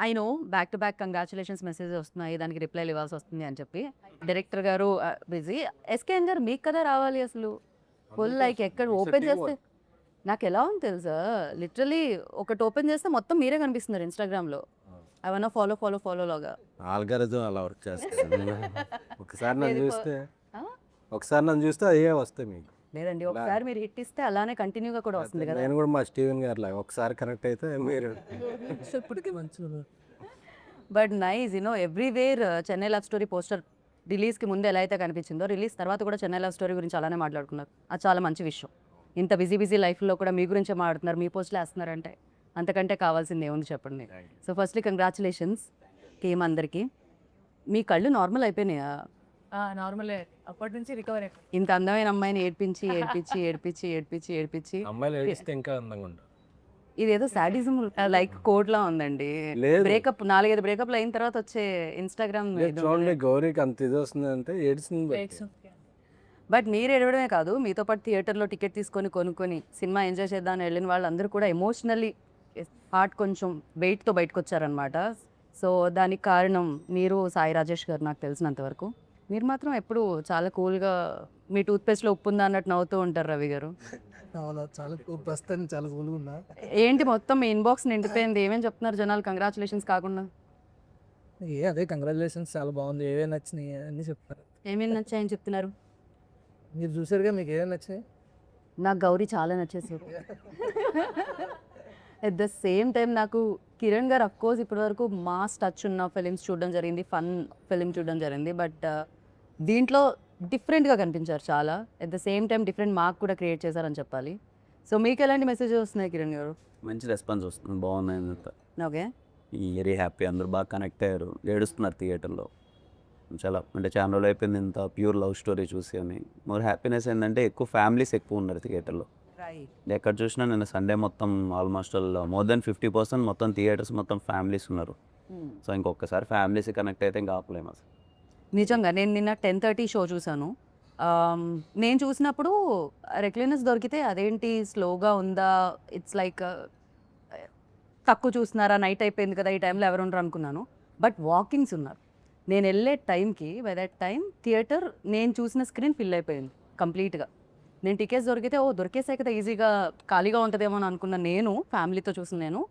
I know back to back congratulations message వస్తున్నాయి. దానికి రిప్లైలు ఇవ్వాల్సి వస్తుంది అని చెప్పి. డైరెక్టర్ గారు బిజీ. ఎస్‌కేఎన్ గారు మీకు కదా రావాలి అసలు. ఫుల్ లైక్ ఎక్కడ ఓపెన్ చేస్తే నాకెలా ఉంది తెలుసా? లిటరల్లీ ఒకటి ఓపెన్ చేస్తే మొత్తం మీరే కనిపిస్తున్నారు ఇన్‌స్టాగ్రామ్‌లో. ఏమన్నా ఫాలో, ఫాలో, ఫాలో లాగా. ఆల్గారిథం అలా వర్క్ చేస్తుంది. ఒకసారి నన్ను ఏది చూస్తే ఆ? ఒకసారి నన్ను చూస్తే అయ్యే వస్తాయి మీకు. లేదండి ఒకసారి మీరు హిట్ ఇస్తే అలానే కంటిన్యూగా కూడా వస్తుంది కదా. నేను కూడా మా స్టీవెన్ గారు లాగా ఒకసారి కనెక్ట్ అయితే మీరు ఇప్పటికీ మంచిగా but nice everywhere Chennai love story poster రిలీజ్కి ముందు ఎలా అయితే కనిపించిందో రిలీజ్ తర్వాత కూడా చెన్నై లవ్ స్టోరీ గురించి అలానే మాట్లాడుకున్నారు. అది చాలా మంచి విషయం. ఇంత బిజీ బిజీ లైఫ్లో కూడా మీ గురించే మాట్లాడుతున్నారు, మీ పోస్టులు వేస్తున్నారంటే అంతకంటే కావాల్సింది ఏముంది చెప్పండి. సో ఫస్ట్లీ కంగ్రాచులేషన్స్ టీమ్ అందరికీ. మీ కళ్ళు నార్మల్ అయిపోయినాయా? నార్మలే అప్పటి నుంచి రికవర్ అయిపోయింది. ఇంత అందమైన అమ్మాయిని ఏడ్పించి ఏడ్పించి ఏడ్పించి ఏడ్పించి ఏడ్పించి అమ్మాయిలు ఏడిస్తే ఇంకా అందంగా ఉంటారు. ఇదేదో సాడిజం లైక్ కోడ్లా ఉందండి. లేదు. బ్రేకప్ 4-5 బ్రేకప్లు అయిన తర్వాత వచ్చే ఇన్స్టాగ్రామ్ చూడండి గౌరీకి అంత ఇది వస్తుంది అంటే ఏడ్చింది బట్టి. బట్ మీరు ఏడవడమే కాదు, మీతో పాటు థియేటర్లో టికెట్ తీసుకొని కొనుక్కొని సినిమా ఎంజాయ్ చేద్దామని వెళ్ళిన వాళ్ళందరూ కూడా ఎమోషనల్లీ హార్ట్ కొంచెం వెయిట్తో బయటకు వచ్చారనమాట. సో దానికి కారణం మీరు, సాయి రాజేష్ గారు. నాకు తెలిసినంత వరకు మీరు మాత్రం ఎప్పుడు చాలా కూల్గా మీ టూత్పేస్ట్లో ఉప్పు ఉందా అన్నట్టు నవ్వుతూ ఉంటారు రవి గారు. అవునా, చాలా ప్రస్తుతానికి చాలా కూల్గా ఉన్నా. ఏంటి మొత్తం మీ ఇన్బాక్స్ నిండిపోయింది, ఏమేమి చెప్తున్నారు జనాలు కంగ్రాచులేషన్స్ కాకుండా? అదే కంగ్రాచులేషన్స్, చాలా బాగుంది, ఏవే నచ్చినాయి అన్నీ చెప్తారు. ఏమేమి నచ్చాయని చెప్తున్నారు? మీరు చూసారుగా, మీకు ఏవే నచ్చినాయి? నాకు గౌరీ చాలా నచ్చేసారు. ఎట్ ద సేమ్ టైం నాకు కిరణ్ గారు అఫ్కోర్స్ ఇప్పటివరకు మాస్ టచ్ ఉన్న ఫిలిమ్స్ చూడడం జరిగింది, ఫన్ ఫిలిం చూడడం జరిగింది. బట్ దీంట్లో డిఫరెంట్గా కనిపించారు చాలా. At the same time different mark కూడా క్రియేట్ చేశారని చెప్పాలి. సో మీకు ఎలాంటి మెసేజెస్ వస్తున్నాయి కిరణ్ గారు? మంచి రెస్పాన్స్ వస్తుంది, బాగున్నాయి అంతా. ఓకే, వెరీ హ్యాపీ, అందరూ బాగా కనెక్ట్ అయ్యారు, ఏడుస్తున్నారు థియేటర్లో. చాలా అంటే చాలా రోజులు అయిపోయింది ఇంత ప్యూర్ లవ్ స్టోరీ చూసి అని. మోర్ హ్యాపీనెస్ ఏంటంటే ఎక్కువ ఫ్యామిలీస్ ఎక్కువ ఉన్నారు థియేటర్లో. ఎక్కడ చూసినా నేను సండే మొత్తం ఆల్మోస్ట్ మోర్ దెన్ 50% మొత్తం థియేటర్స్ మొత్తం ఫ్యామిలీస్ ఉన్నారు. సో ఇంకొకసారి ఫ్యామిలీస్ కనెక్ట్ అయితే ఇంకా ఆపలేము అసలు. నిజంగా నేను నిన్న 10:30 షో చూశాను. నేను చూసినప్పుడు రెక్లెనెస్ దొరికితే అదేంటి స్లోగా ఉందా, ఇట్స్ లైక్ తక్కువ చూస్తున్నారా, నైట్ అయిపోయింది కదా ఈ టైంలో ఎవరు ఉండరు అనుకున్నాను. బట్ వాకింగ్స్ ఉన్నారు. నేను వెళ్ళే టైంకి బై దట్ టైం థియేటర్ నేను చూసిన స్క్రీన్ ఫిల్ అయిపోయింది కంప్లీట్గా. నేను టికెట్స్ దొరికితే దొరికేసాయి కదా ఈజీగా ఖాళీగా ఉంటుందేమో అని అనుకున్న నేను, ఫ్యామిలీతో చూసిన నేను,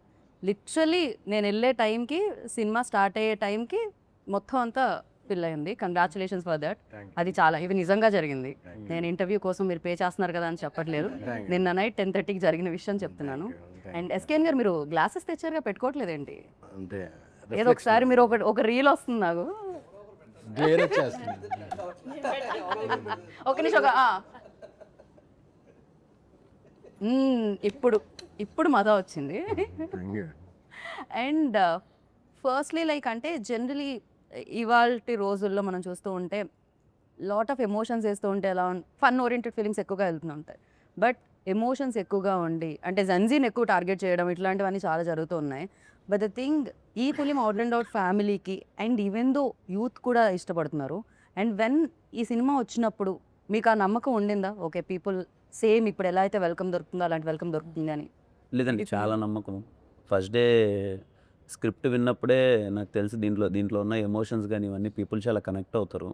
లిటరలీ నేను వెళ్ళే టైంకి సినిమా స్టార్ట్ అయ్యే టైంకి మొత్తం అంతా ఫిల్ అయింది. Congratulations for that. అది చాలా ఇది నిజంగా జరిగింది. నేను ఇంటర్వ్యూ కోసం మీరు పే చేస్తున్నారు కదా అని చెప్పట్లేదు, నిన్న నైట్ 10:30కి జరిగిన విషయం చెప్తున్నాను. అండ్ ఎస్కేఎన్ గారు మీరు గ్లాసెస్ తెచ్చారుగా, పెట్టుకోవట్లేదేంటి? అంటే ఏదో ఒకసారి మీరు ఒక రీల్ వస్తుంది నాకు, గ్లేర్ వచ్చేస్తుంది. ఒక నిమిషం ఇప్పుడు మజా వచ్చింది. అండ్ ఫస్ట్లీ లైక్ అంటే జనరలీ ఇవాల్టి రోజుల్లో మనం చూస్తూ ఉంటే లాట్ ఆఫ్ ఎమోషన్స్ వేస్తూ ఉంటే ఎలా ఫన్ ఓరియంటెడ్ ఫిలిమ్స్ ఎక్కువగా వెళ్తూ ఉంటాయి. బట్ ఎమోషన్స్ ఎక్కువగా ఉండి అంటే జన్జీని ఎక్కువ టార్గెట్ చేయడం ఇట్లాంటివన్నీ చాలా జరుగుతూ ఉన్నాయి. బట్ ద థింగ్, ఈ ఫిలిం అవుట్ అండ్ అవుట్ ఫ్యామిలీకి అండ్ ఈవెన్ దో యూత్ కూడా ఇష్టపడుతున్నారు. అండ్ వెన్ ఈ సినిమా వచ్చినప్పుడు మీకు ఆ నమ్మకం ఉండిందా? ఓకే, పీపుల్ సేమ్ ఇప్పుడు ఎలా అయితే వెల్కమ్ దొరుకుతుందో అలాంటి వెల్కమ్ దొరుకుతుంది అని? లేదండి, చాలా నమ్మకం. ఫస్ట్ డే స్క్రిప్ట్ విన్నప్పుడే నాకు తెలిసి దీంట్లో ఉన్న ఎమోషన్స్ కానీ ఇవన్నీ పీపుల్ చాలా కనెక్ట్ అవుతారు.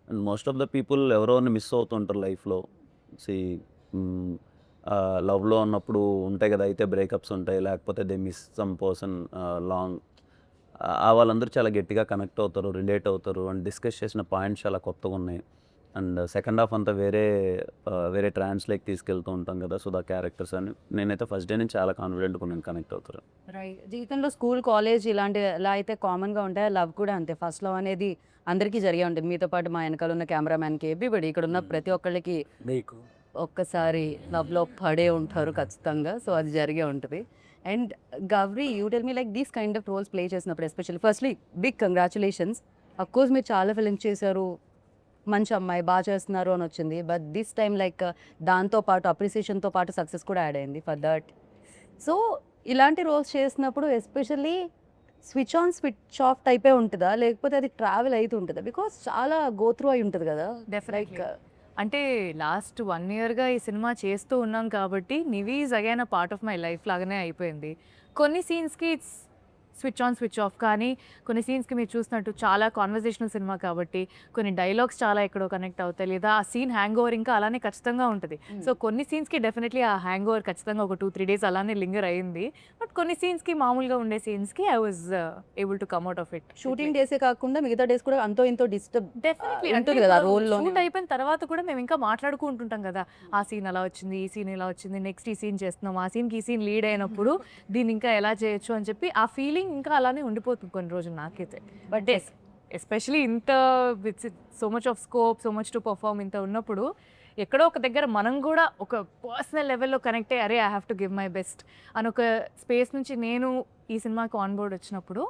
And most of the people ఎవరో మిస్ అవుతుంటారు లైఫ్లో. లవ్లో ఉన్నప్పుడు ఉంటాయి కదా, అయితే బ్రేకప్స్ ఉంటాయి, లేకపోతే they miss some person long. వాళ్ళందరూ చాలా గట్టిగా కనెక్ట్ అవుతారు, రిలేట్ అవుతారు. అండ్ డిస్కస్ చేసిన పాయింట్స్ చాలా కొత్తగా ఉన్నాయి. అండ్ సెకండ్ హాఫ్ అంతా వేరే ట్రాన్స్లోకి తీసుకెళ్తూ ఉంటాం కదా, సో ద క్యారెక్టర్స్ అని నేనైతే ఫస్ట్ డే నుంచి చాలా కాన్ఫిడెంట్గా నేను కనెక్ట్ అవుతారు. రైట్. జీవితంలో స్కూల్, కాలేజ్ ఇలాంటి ఎలా అయితే కామన్గా ఉంటాయో లవ్ కూడా అంతే. ఫస్ట్ లవ్ అనేది అందరికీ జరిగే ఉంటుంది. మీతో పాటు మా వెనకాల ఉన్న కెమెరామ్యాన్కి, ఎవ్రీబడి ఇక్కడ ఉన్న ప్రతి ఒక్కళ్ళకి నీకు ఒక్కసారి లవ్లో పడే ఉంటారు ఖచ్చితంగా. సో అది జరిగే ఉంటుంది. And Gauri, you tell me like these kind of roles play చేసినప్పుడు especially firstly big congratulations. Of course మీరు చాలా ఫిలిమ్స్ చేశారు, మంచి అమ్మాయి బాగా చేస్తున్నారు అని వచ్చింది. బట్ దిస్ టైం లైక్ దాంతోపాటు అప్రిసియేషన్తో పాటు సక్సెస్ కూడా యాడ్ అయింది ఫర్ దట్. సో ఇలాంటి రోల్స్ చేసినప్పుడు especially switch on switch off టైపే ఉంటుందా, లేకపోతే అది ట్రావెల్ అవుతూ ఉంటుందా? బికాస్ చాలా గో త్రూ అయి ఉంటుంది కదా. డెఫినెట్లీ. అంటే లాస్ట్ 1 ఇయర్గా ఈ సినిమా చేస్తూ ఉన్నాం కాబట్టి నివీ is again a part of my life లాగానే అయిపోయింది. కొన్ని సీన్స్కి it's switch on switch off. కానీ కొన్ని సీన్స్కి మీరు చూసినట్టు చాలా కాన్వర్జేషనల్ సినిమా కాబట్టి కొన్ని డైలాగ్స్ చాలా ఎక్కడో కనెక్ట్ అవుతాయి, లేదా ఆ సీన్ హ్యాంగ్ ఓవర్ ఇంకా అలానే ఖచ్చితంగా ఉంటుంది. సో కొన్ని సీన్స్కి డెఫినెట్లీ ఆ హ్యాంగ్ ఓవర్ ఖచ్చితంగా ఒక 2-3 డేస్ అలానే లింగర్ అయింది. బట్ కొన్ని సీన్స్కి మామూలుగా ఉండే సీన్స్కి I was able to come out of it. Shooting డేసే కాకుండా మిగతా డేస్ కూడా అంతో ఇంతో డిస్టర్బ్ డెఫినెట్లీ ఉంటుంది కదా రోల్లో. షూట్ అయిపోయిన తర్వాత కూడా మేము ఇంకా మాట్లాడుకుంటుంటాం కదా, ఆ సీన్ అలా వచ్చింది, ఈ సీన్ ఇలా వచ్చింది, నెక్స్ట్ ఈ సీన్ చేస్తున్నాం, ఆ సీన్కి ఈ సీన్ లీడ్ అయినప్పుడు దీన్ని ఇంకా ఎలా చేయొచ్చు అని చెప్పి ఆ ఫీలింగ్ ఇంకా అలానే ఉండిపోతుంది కొన్ని రోజులు నాకైతే. బట్ ఎస్పెషలీ ఇంత with so much of scope, so much to perform ఇంత ఉన్నప్పుడు ఎక్కడో ఒక దగ్గర మనం కూడా ఒక పర్సనల్ లెవెల్లో కనెక్ట్ అయ్యి అరే I have to give my best అని ఒక స్పేస్ నుంచి నేను ఈ సినిమాకి ఆన్ బోర్డ్ వచ్చినప్పుడు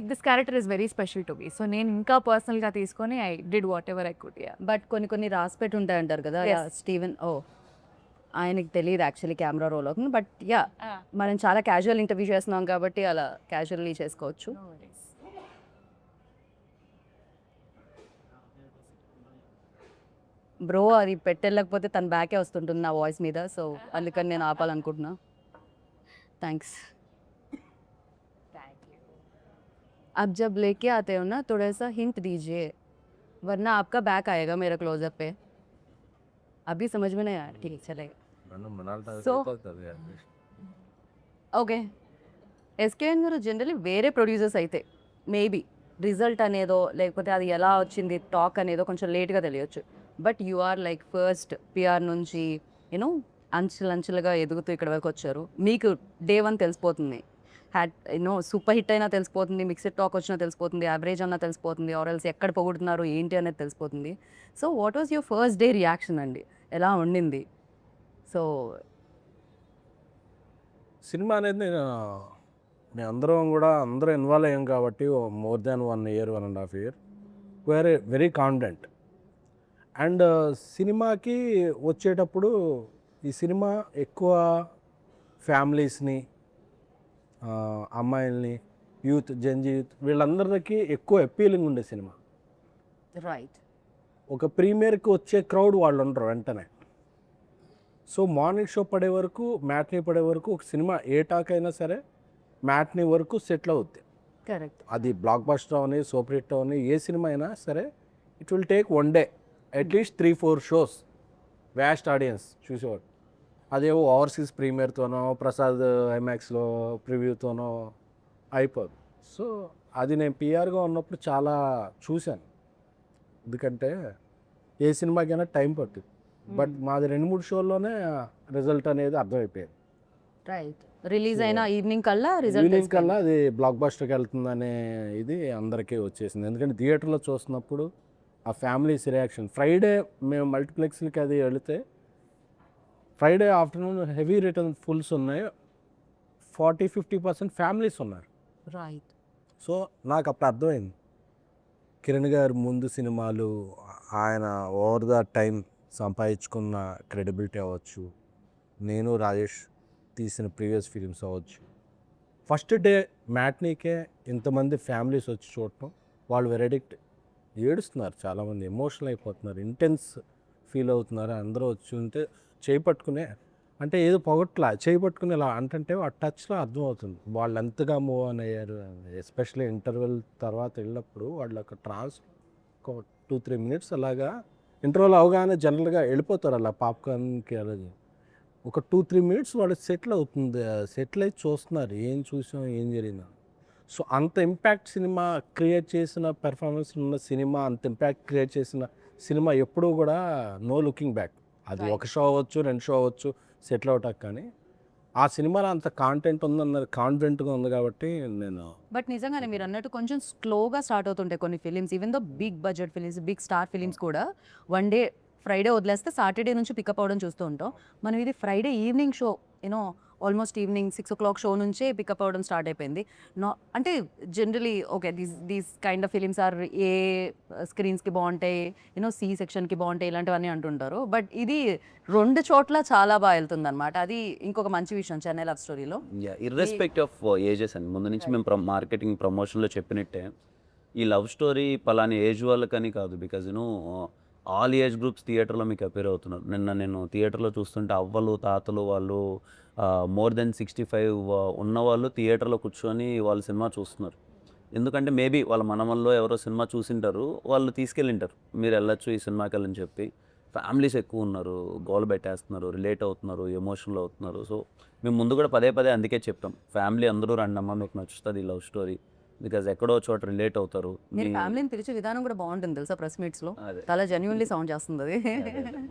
this character is very special to me. So నేను ఇంకా పర్సనల్గా తీసుకొని I did what ever I could. But కొన్ని రాసి పెట్టి ఉంటాయి అంటారు కదా స్టీవెన్. ఆయనకి తెలియదు యాక్చువల్లీ కెమెరా రోల్ అవుతుంది. బట్ మనం చాలా క్యాజువల్ ఇంటర్వ్యూ చేస్తున్నాం కాబట్టి అలా క్యాజువల్లీ చేసుకోవచ్చు. బ్రో అది పెట్టలేకపోతే తన బ్యాకే వస్తుంటుంది నా వాయిస్ మీద, సో అందుకని నేను ఆపాలనుకుంటున్నా. థ్యాంక్స్. अब जब लेके आते हो ना थोड़ा सा हिंट दीजिए वरना आपका बैक आएगा मेरा क्लोजअप पे. अभी समझ में नहीं आया. ठीक है चलेगा. So- okay SKN garu generally వేరే ప్రొడ్యూసర్స్ అయితే మేబీ రిజల్ట్ అనేదో లేకపోతే అది ఎలా వచ్చింది టాక్ అనేదో కొంచెం లేట్గా తెలియచ్చు. But you are like first PR నుంచి యూనో అంచెలంచెలుగా ఎదుగుతూ ఇక్కడ వరకు వచ్చారు. మీకు డే 1 తెలిసిపోతుంది, సూపర్ హిట్ అయినా తెలిసిపోతుంది, మిక్స్డ్ టాక్ వచ్చినా తెలిసిపోతుంది, యావరేజ్ అన్నా తెలిసిపోతుంది, ఆర్ఎల్స్ ఎక్కడ పొగుడుతున్నారు ఏంటి అనేది తెలిసిపోతుంది. So what was your first day reaction అండి, ఎలా ఉండింది? సో సినిమా అనేది నేను అందరూ ఇన్వాల్వ్ అయ్యాం కాబట్టి మోర్ దాన్ 1 year 1.5 year వేరే వెరీ కాన్ఫిడెంట్. అండ్ సినిమాకి వచ్చేటప్పుడు ఈ సినిమా ఎక్కువ ఫ్యామిలీస్ని, అమ్మాయిల్ని, యూత్, జెన్జీ యూత్ వీళ్ళందరికీ ఎక్కువ అపీలింగ్ ఉండే సినిమా. రైట్. ఒక ప్రీమియర్కి వచ్చే క్రౌడ్ వాళ్ళు ఉండరు వెంటనే. సో మార్నింగ్ షో పడే వరకు, మ్యాట్నీ పడే వరకు ఒక సినిమా ఏ టాక్ అయినా సరే మ్యాట్నీ వరకు సెటిల్ అవుద్ది. కరెక్ట్. అది బ్లాక్ బస్టర్ అవని, సూపర్ హిట్ అవని, ఏ సినిమా అయినా సరే it will take 1 day at least 3-4 shows vast audience చూసేవాడు. అదేవో ఓవర్సీస్ ప్రీమియర్తోనో ప్రసాద్ ఐమాక్స్లో ప్రివ్యూతోనో అయిపోదు. సో అది నేను పిఆర్గా ఉన్నప్పుడు చాలా చూశాను. ఎందుకంటే ఏ సినిమాకైనా టైం పడుతుంది. బట్ మాది 2-3 షోల్లోనే రిజల్ట్ అనేది అర్థమైపోయింది. రైట్. రిలీజ్ అయిన ఈవినింగ్ కల్లా ఈవినింగ్ కల్లా అది బ్లాక్ బస్టర్కి వెళ్తుందనే ఇది అందరికీ వచ్చేసింది. ఎందుకంటే థియేటర్లో చూస్తున్నప్పుడు ఆ ఫ్యామిలీస్ రియాక్షన్. ఫ్రైడే మేము మల్టీప్లెక్స్లకి అది వెళితే Friday afternoon heavy return fulls ఉన్నాయి, 40-50% ఫ్యామిలీస్ ఉన్నారు. రైట్. సో నాకు అప్పుడు అర్థమైంది కిరణ్ గారు ముందు సినిమాలు, ఆయన ఓవర్ ద టైం సంపాదించుకున్న క్రెడిబిలిటీ అవ్వచ్చు, నేను రాజేష్ తీసిన ప్రీవియస్ ఫిలిమ్స్ అవ్వచ్చు, ఫస్ట్ డే మ్యాట్నీకే ఇంతమంది ఫ్యామిలీస్ వచ్చి చూడటం, వాళ్ళు వెరెడిక్ట్ ఏడుస్తున్నారు, చాలామంది ఎమోషనల్ అయిపోతున్నారు, ఇంటెన్స్ ఫీల్ అవుతున్నారు. అందరూ వచ్చి ఉంటే చేయి పట్టుకునే, అంటే ఏదో పొగట్లా చేయి పట్టుకుని ఇలా అంటే ఆ టచ్లో అర్థమవుతుంది వాళ్ళు ఎంతగా మూవ్ ఆన్ అయ్యారు. ఎస్పెషల్లీ ఇంటర్వెల్ తర్వాత వెళ్ళినప్పుడు వాళ్ళు ఒక ఒక 2-3 minutes అలాగా ఇంటర్వెల్ అవగానే జనరల్గా వెళ్ళిపోతారు అలా పాప్కార్న్కి. అలాగే ఒక 2-3 minutes వాళ్ళు సెటిల్ అవుతుంది, సెటిల్ అయి చూస్తున్నారు ఏం చూసాం ఏం జరిగిందా. సో అంత ఇంపాక్ట్ సినిమా క్రియేట్ చేసిన పెర్ఫార్మెన్స్ ఉన్న సినిమా, అంత ఇంపాక్ట్ క్రియేట్ చేసిన సినిమా ఎప్పుడూ కూడా నో లుకింగ్ బ్యాక్. అది ఒక షో అవ్వచ్చు, 2 షో అవ్వచ్చు, సెటిల్ అవటానికి. కానీ ఆ సినిమాలో అంత కాంటెంట్ ఉందన్నది కాన్ఫిడెంట్గా ఉంది కాబట్టి నేను. బట్ నిజంగానే మీరు అన్నట్టు కొంచెం స్లోగా స్టార్ట్ అవుతుంటాయి కొన్ని films, even though big budget films, big star films కూడా. 1 day ఫ్రైడే వదిలేస్తే సాటర్డే నుంచి పికప్ అవ్వడం చూస్తూ ఉంటాం. మనం ఇది Friday evening show, you know almost evening 6 o'clock show నుంచే పికప్ అవ్వడం స్టార్ట్ అయిపోయింది. అంటే generally okay these kind of films are A స్క్రీన్స్కి బాగుంటాయి, యూనో సి సెక్షన్కి బాగుంటాయి ఇలాంటివన్నీ అంటుంటారు. బట్ ఇది 2 చోట్ల చాలా బాగా వెళ్తుంది అనమాట. అది ఇంకొక మంచి విషయం చెన్నై లవ్ స్టోరీలో. ఇర్రెస్పెక్ట్ ఆఫ్ ఏజెస్ అండి. ముందు నుంచి మేము మార్కెటింగ్ ప్రమోషన్లో చెప్పినట్టే ఈ లవ్ స్టోరీ పలాని ఏజ్ వాళ్ళకని కాదు. బికాజ్ ఆల్ ఏజ్ గ్రూప్స్ థియేటర్లో మీకు అపేర్ అవుతున్నారు. నిన్న నేను థియేటర్లో చూస్తుంటే అవ్వలు తాతలు వాళ్ళు మోర్ దెన్ 65 ఉన్నవాళ్ళు థియేటర్లో కూర్చొని వాళ్ళు సినిమా చూస్తున్నారు. ఎందుకంటే మేబీ వాళ్ళ మనవల్లో ఎవరో సినిమా చూసింటారు, వాళ్ళు తీసుకెళ్ళింటారు మీరు వెళ్ళొచ్చు ఈ సినిమాకి వెళ్ళని చెప్పి. ఫ్యామిలీస్ ఎక్కువ ఉన్నారు, గోల పెట్టేస్తున్నారు, రిలేట్ అవుతున్నారు, ఎమోషనల్ అవుతున్నారు. సో మేము ముందు కూడా పదే పదే అందుకే చెప్పాం, ఫ్యామిలీ అందరూ రండమ్మా మీకు నచ్చుతుంది లవ్ స్టోరీ, బికాజ్ ఎక్కడో చోట రిలేట్ అవుతారు. మీరు ఫ్యామిలీని పిలిచే విధానం కూడా బాగుంటుంది తెలుసా ప్రెస్ మీట్స్లో. అదే. చాలా జెన్యున్లీ సౌండ్ చేస్తుంది అది.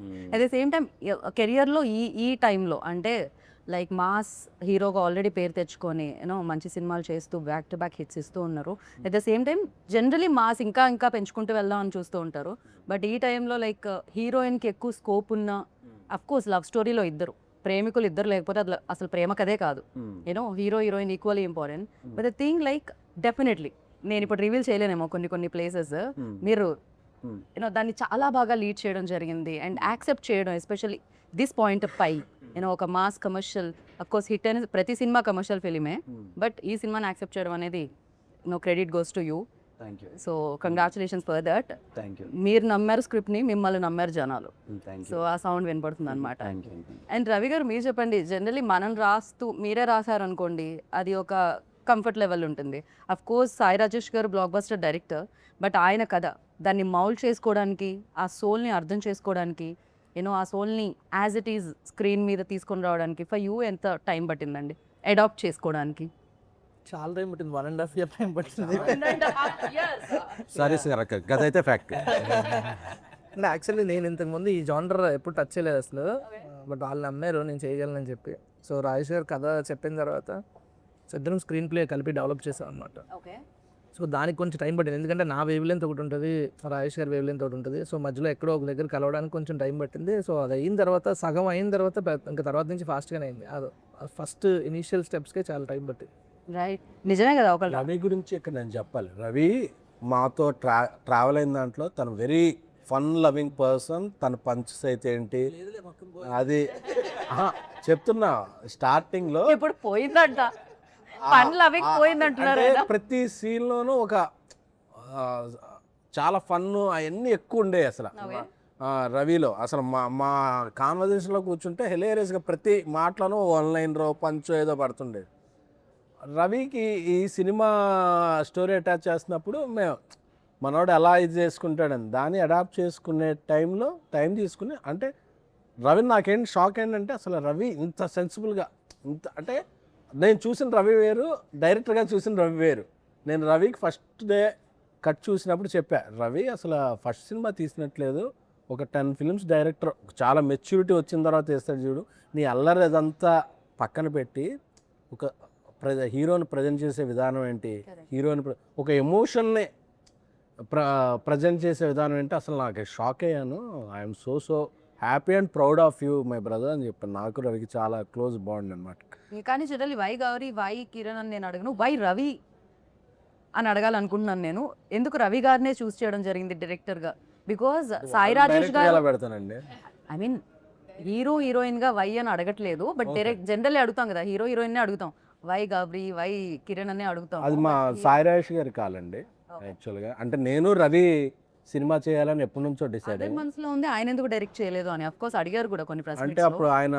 మ్మ్. అట్ ద సేమ్ టైం కెరియర్లో ఈ టైంలో అంటే లైక్ మాస్ హీరోగా ఆల్రెడీ పేరు తెచ్చుకొని యూనో మంచి సినిమాలు చేస్తూ బ్యాక్ టు బ్యాక్ హిట్స్ ఇస్తూ ఉన్నారు. At the same time generally mass ఇంకా పెంచుకుంటూ వెళ్దాం అని చూస్తూ ఉంటారు. బట్ ఈ టైంలో లైక్ హీరోయిన్కి ఎక్కువ స్కోప్ ఉన్న అఫ్కోర్స్ లవ్ స్టోరీలో ఇద్దరు ప్రేమికులు ఇద్దరు లేకపోతే అది అసలు ప్రేమ కదే కాదు. మ్మ్. You know hero heroine equally important. But the thing like definitely నేను ఇప్పుడు రివీల్ చేయలేనేమో కొన్ని ప్లేసెస్ మ్మ్. మీరు మ్మ్. యూనో దాన్ని చాలా బాగా లీడ్ చేయడం జరిగింది అండ్ యాక్సెప్ట్ చేయడం ఎస్పెషల్లీ దిస్ పాయింట్ ఆఫ్ పై యూనో ఒక మాస్ కమర్షియల్ అఫ్కోర్స్ హిట్ అనేది ప్రతి సినిమా కమర్షియల్ ఫిలిమే, మ్మ్. బట్ ఈ సినిమాని యాక్సెప్ట్ చేయడం అనేది no credit goes to you. Thank you. So congratulations for that. Thank you. మీరు నమ్మారు స్క్రిప్ట్ని, మిమ్మల్ని నమ్మారు జనాలు. Thank so you. ఆ సౌండ్ వినపడుతుంది అనమాట. Thank you. అండ్ రవి గారు మీరు చెప్పండి, జనరలీ మనం రాస్తూ మీరే రాశారనుకోండి అది ఒక కంఫర్ట్ లెవెల్ ఉంటుంది. అఫ్ కోర్స్ సాయి రాజేష్ గారు బ్లాక్ బస్టర్ డైరెక్టర్, బట్ ఆయన కథ దాన్ని మౌల్డ్ చేసుకోవడానికి, ఆ సోల్ని అర్థం చేసుకోవడానికి, యూనో ఆ సోల్ని యాజ్ ఇట్ ఈజ్ స్క్రీన్ మీద తీసుకొని రావడానికి ఫర్ యూ ఎంత టైం పట్టిందండి అడాప్ట్ చేసుకోవడానికి? చాలా టైం పట్టింది, 1.5 year టైం పట్టింది. సరే సార్ గదైతే ఫ్యాక్ట్. అంటే యాక్చువల్లీ నేను ఇంతకుముందు ఈ జానర్ ఎప్పుడు టచ్ చేయలేదు అసలు, బట్ వాళ్ళు నమ్మారు నేను చేయగలనని చెప్పి. సో రాజేష్ గారు కథ చెప్పిన తర్వాత సో ఇద్దరం స్క్రీన్ ప్లే కలిపి డెవలప్ చేసాం అనమాట. ఓకే. సో దానికి కొంచెం టైం పట్టింది, ఎందుకంటే నా వేవ్ లెంత్ ఒకటి ఉంటుంది, రాజేష్ గారి వేవ్ లెంత్ ఒకటి ఉంటుంది. సో మధ్యలో ఎక్కడో ఒక దగ్గర కలవడానికి కొంచెం టైం పట్టింది. సో అది అయిన తర్వాత సగం అయిన తర్వాత ఇంకా తర్వాత నుంచి ఫాస్ట్గానే అయింది. అది ఫస్ట్ ఇనీషియల్ స్టెప్స్కే చాలా టైం పట్టింది. రైట్, నిజమే కదా. ఒక రవి గురించి ఇక్కడ నేను చెప్పాలి. రవి మాతో ట్రావెల్ అయిన దాంట్లో తను వెరీ ఫన్ లవింగ్ పర్సన్. తన పంచెస్ అయితే ఏంటి అది చెప్తున్నా స్టార్టింగ్లో ఇప్పుడు పోయిందంట, ఫన్ లవింగ్ పోయిందంటున్నారు అంటే కదా. ప్రతి సీన్లోనూ ఒక చాలా ఫన్ అవన్నీ ఎక్కువ ఉండే అసలు రవిలో. అసలు మా కాన్వర్జేషన్లో కూర్చుంటే హిలేరియస్గా ప్రతి మాటలోనూ ఆన్లైన్ రో పంచో ఏదో పడుతుండేది. రవికి ఈ సినిమా స్టోరీ అటాచ్ చేస్తున్నప్పుడు మేము మనోడు ఎలా ఇది చేసుకుంటాడని దాన్ని అడాప్ట్ చేసుకునే టైంలో టైం తీసుకుని, అంటే రవి నాకేంటి షాక్ ఏంటంటే అసలు రవి ఇంత సెన్సిబుల్గా ఇంత అంటే నేను చూసిన రవి వేరు, డైరెక్టర్గా చూసిన రవి వేరు. నేను రవికి ఫస్ట్ డే కట్ చూసినప్పుడు చెప్పా, రవి అసలు ఫస్ట్ సినిమా తీసినట్లేదు, ఒక 10 films డైరెక్టర్ చాలా మెచ్యూరిటీ వచ్చిన తర్వాత వేస్తాడు చూడు, నీ అల్లరి అదంతా పక్కన పెట్టి ఒక హీరోని ప్రజెంట్ చేసే విధానం ఏంటి, హీరోని ఒక ఎమోషన్ని ప్రజెంట్ చేసే విధానం ఏంటి, అసలు నాకు షాక్ అయ్యాను. I'm so happy and proud of you my brother అని చెప్పాను. నాకు రవికి చాలా క్లోజ్ బాండ్ అనమాట. కానీ generally why Gowri why Kiran అని నేను అడగను, వై రవి అని అడగాలనుకుంటున్నాను నేను. ఎందుకు రవి గారినే చూస్ చేయడం జరిగింది డైరెక్టర్గా? బికాజ్ సాయి రాజేష్ గారు ఎలా పెడతానండి, ఐ మీన్ హీరో హీరోయిన్గా వై అని అడగట్లేదు, బట్ డైరెక్ట్ జనరల్లీ అడుగుతాం కదా, హీరో హీరోయిన్నే అడుగుతాం, వై గౌరీ వై కిరణ్ అనే అడుగుతాం. అది మా సాయి రాజేష్ గారి కాలండి యాక్చువల్గా. అంటే నేను రవి సినిమా చేయాలని ఎప్పటి నుంచో డిసైడ్ అయ్యాను. మనసులో ఉంది, ఆయన ఎందుకు డైరెక్ట్ చేయలేదు అని. అఫ్ కోర్స్ అడిగారు కూడా కొన్ని అంటే ప్రశ్నలు. అప్పుడు ఆయన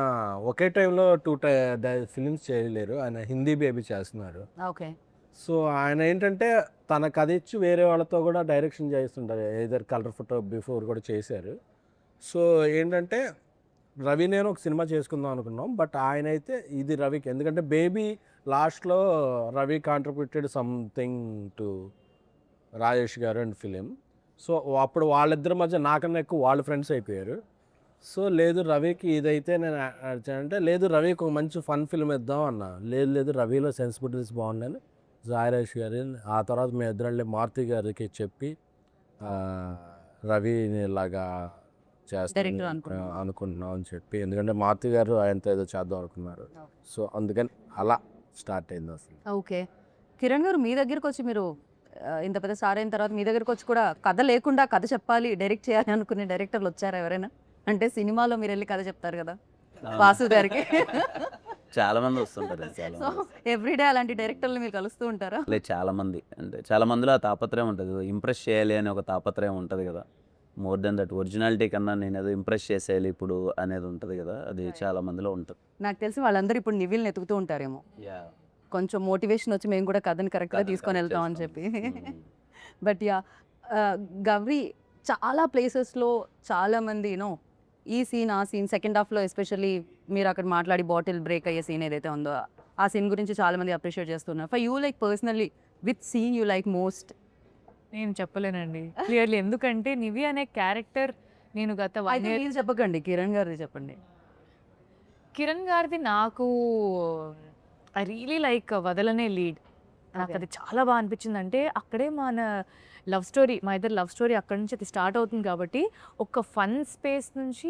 ఒకే టైంలో 2 ఫిలిమ్స్ చేయలేరు, ఆయన హిందీ బేబీ చేస్తున్నారు. ఓకే. సో ఆయన ఏంటంటే తన కథ ఇచ్చి వేరే వాళ్ళతో కూడా డైరెక్షన్ చేస్తుంటారు, ఏదర్ కలర్ ఫోటో బిఫోర్ కూడా చేశారు. సో ఏంటంటే రవి నేను ఒక సినిమా చేసుకుందాం అనుకున్నాం, బట్ ఆయన అయితే ఇది రవికి, ఎందుకంటే బేబీ లాస్ట్లో Ravi contributed something to Rajesh గారు అండ్ ఫిలిం. సో అప్పుడు వాళ్ళిద్దరి మధ్య నాకన్నా ఎక్కువ వాళ్ళ ఫ్రెండ్స్ అయిపోయారు. సో లేదు రవికి ఇదైతే నేను అంటే లేదు రవికి ఒక మంచి ఫన్ ఫిల్మ్ ఇద్దాం అన్నా, లేదు రవిలో సెన్సిబిలిటీస్ బాగున్నాయని సాయిరాజ్ గారి, ఆ తర్వాత మేము ఇద్దరు మారుతి గారికి చెప్పి రవిని ఇలాగా చేస్తాను అనుకుంటున్నాం అని చెప్పి, ఎందుకంటే మారుతి గారు ఆయనతో ఏదో చేద్దాం అనుకున్నారు. సో అందుకని అలా స్టార్ట్ అయింది అసలు. ఓకే. కిరణ్ గారు మీ దగ్గరికి వచ్చి మీరు ఇంత పెద్ద స్టార్ అయిన తర్వాత మీ దగ్గరికి వచ్చి కూడా కథ లేకుండా కథ చెప్పాలి డైరెక్ట్ చేయాలి అనుకునే డైరెక్టర్లు వచ్చారా ఎవరైనా? అంటే సినిమాలో మీరు వెళ్ళి కథ చెప్తారు కదా వాసు గారికి, చాలా మంది వస్తుంటారు. సో ఎవ్రీడే అలాంటి డైరెక్టర్లు మీరు కలుస్తూ ఉంటారా? లేదు, చాలా మంది, అంటే చాలా మందిలో ఆ తాపత్రయం ఉంటుంది, ఇంప్రెస్ చేయాలి అనే ఒక తాపత్రయం ఉంటుంది కదా. మోర్ దెన్ దట్ ఒరిజినాలిటీ కన్నా నేను ఏదో ఇంప్రెస్ చేసేయాలి ఇప్పుడు అనేది ఉంటుంది కదా, అది చాలా మందిలో ఉంటుంది. నాకు తెలిసి వాళ్ళందరూ ఇప్పుడు నివిల్ని ఎతుకుతూ ఉంటారేమో, కొంచెం మోటివేషన్ వచ్చి మేము కూడా కథని కరెక్ట్గా తీసుకొని వెళ్తాం అని చెప్పి. బట్ యా, గౌరీ చాలా ప్లేసెస్లో చాలామంది యూనో ఈ సీన్ ఆ సీన్ సెకండ్ హాఫ్లో ఎస్పెషల్లీ మీరు అక్కడ మాట్లాడి బాటిల్ బ్రేక్ అయ్యే సీన్ ఏదైతే ఉందో ఆ సీన్ గురించి చాలామంది అప్రిషియేట్ చేస్తున్నారు. For you like personally with scene you like most? నేను చెప్పలేనండి క్లియర్లీ, ఎందుకంటే నివి అనే క్యారెక్టర్ నేను గత 1 year మీరు చెప్పకండి, కిరణ్ గారిది చెప్పండి. కిరణ్ గారిది నాకు ఐ రియలీ లైక్ వదలనే లీడ్. నాకు అది చాలా బాగా అనిపించింది. అంటే అక్కడే మన లవ్ స్టోరీ, మా ఇద్దరు లవ్ స్టోరీ అక్కడ నుంచి అది స్టార్ట్ అవుతుంది కాబట్టి ఒక ఫన్ స్పేస్ నుంచి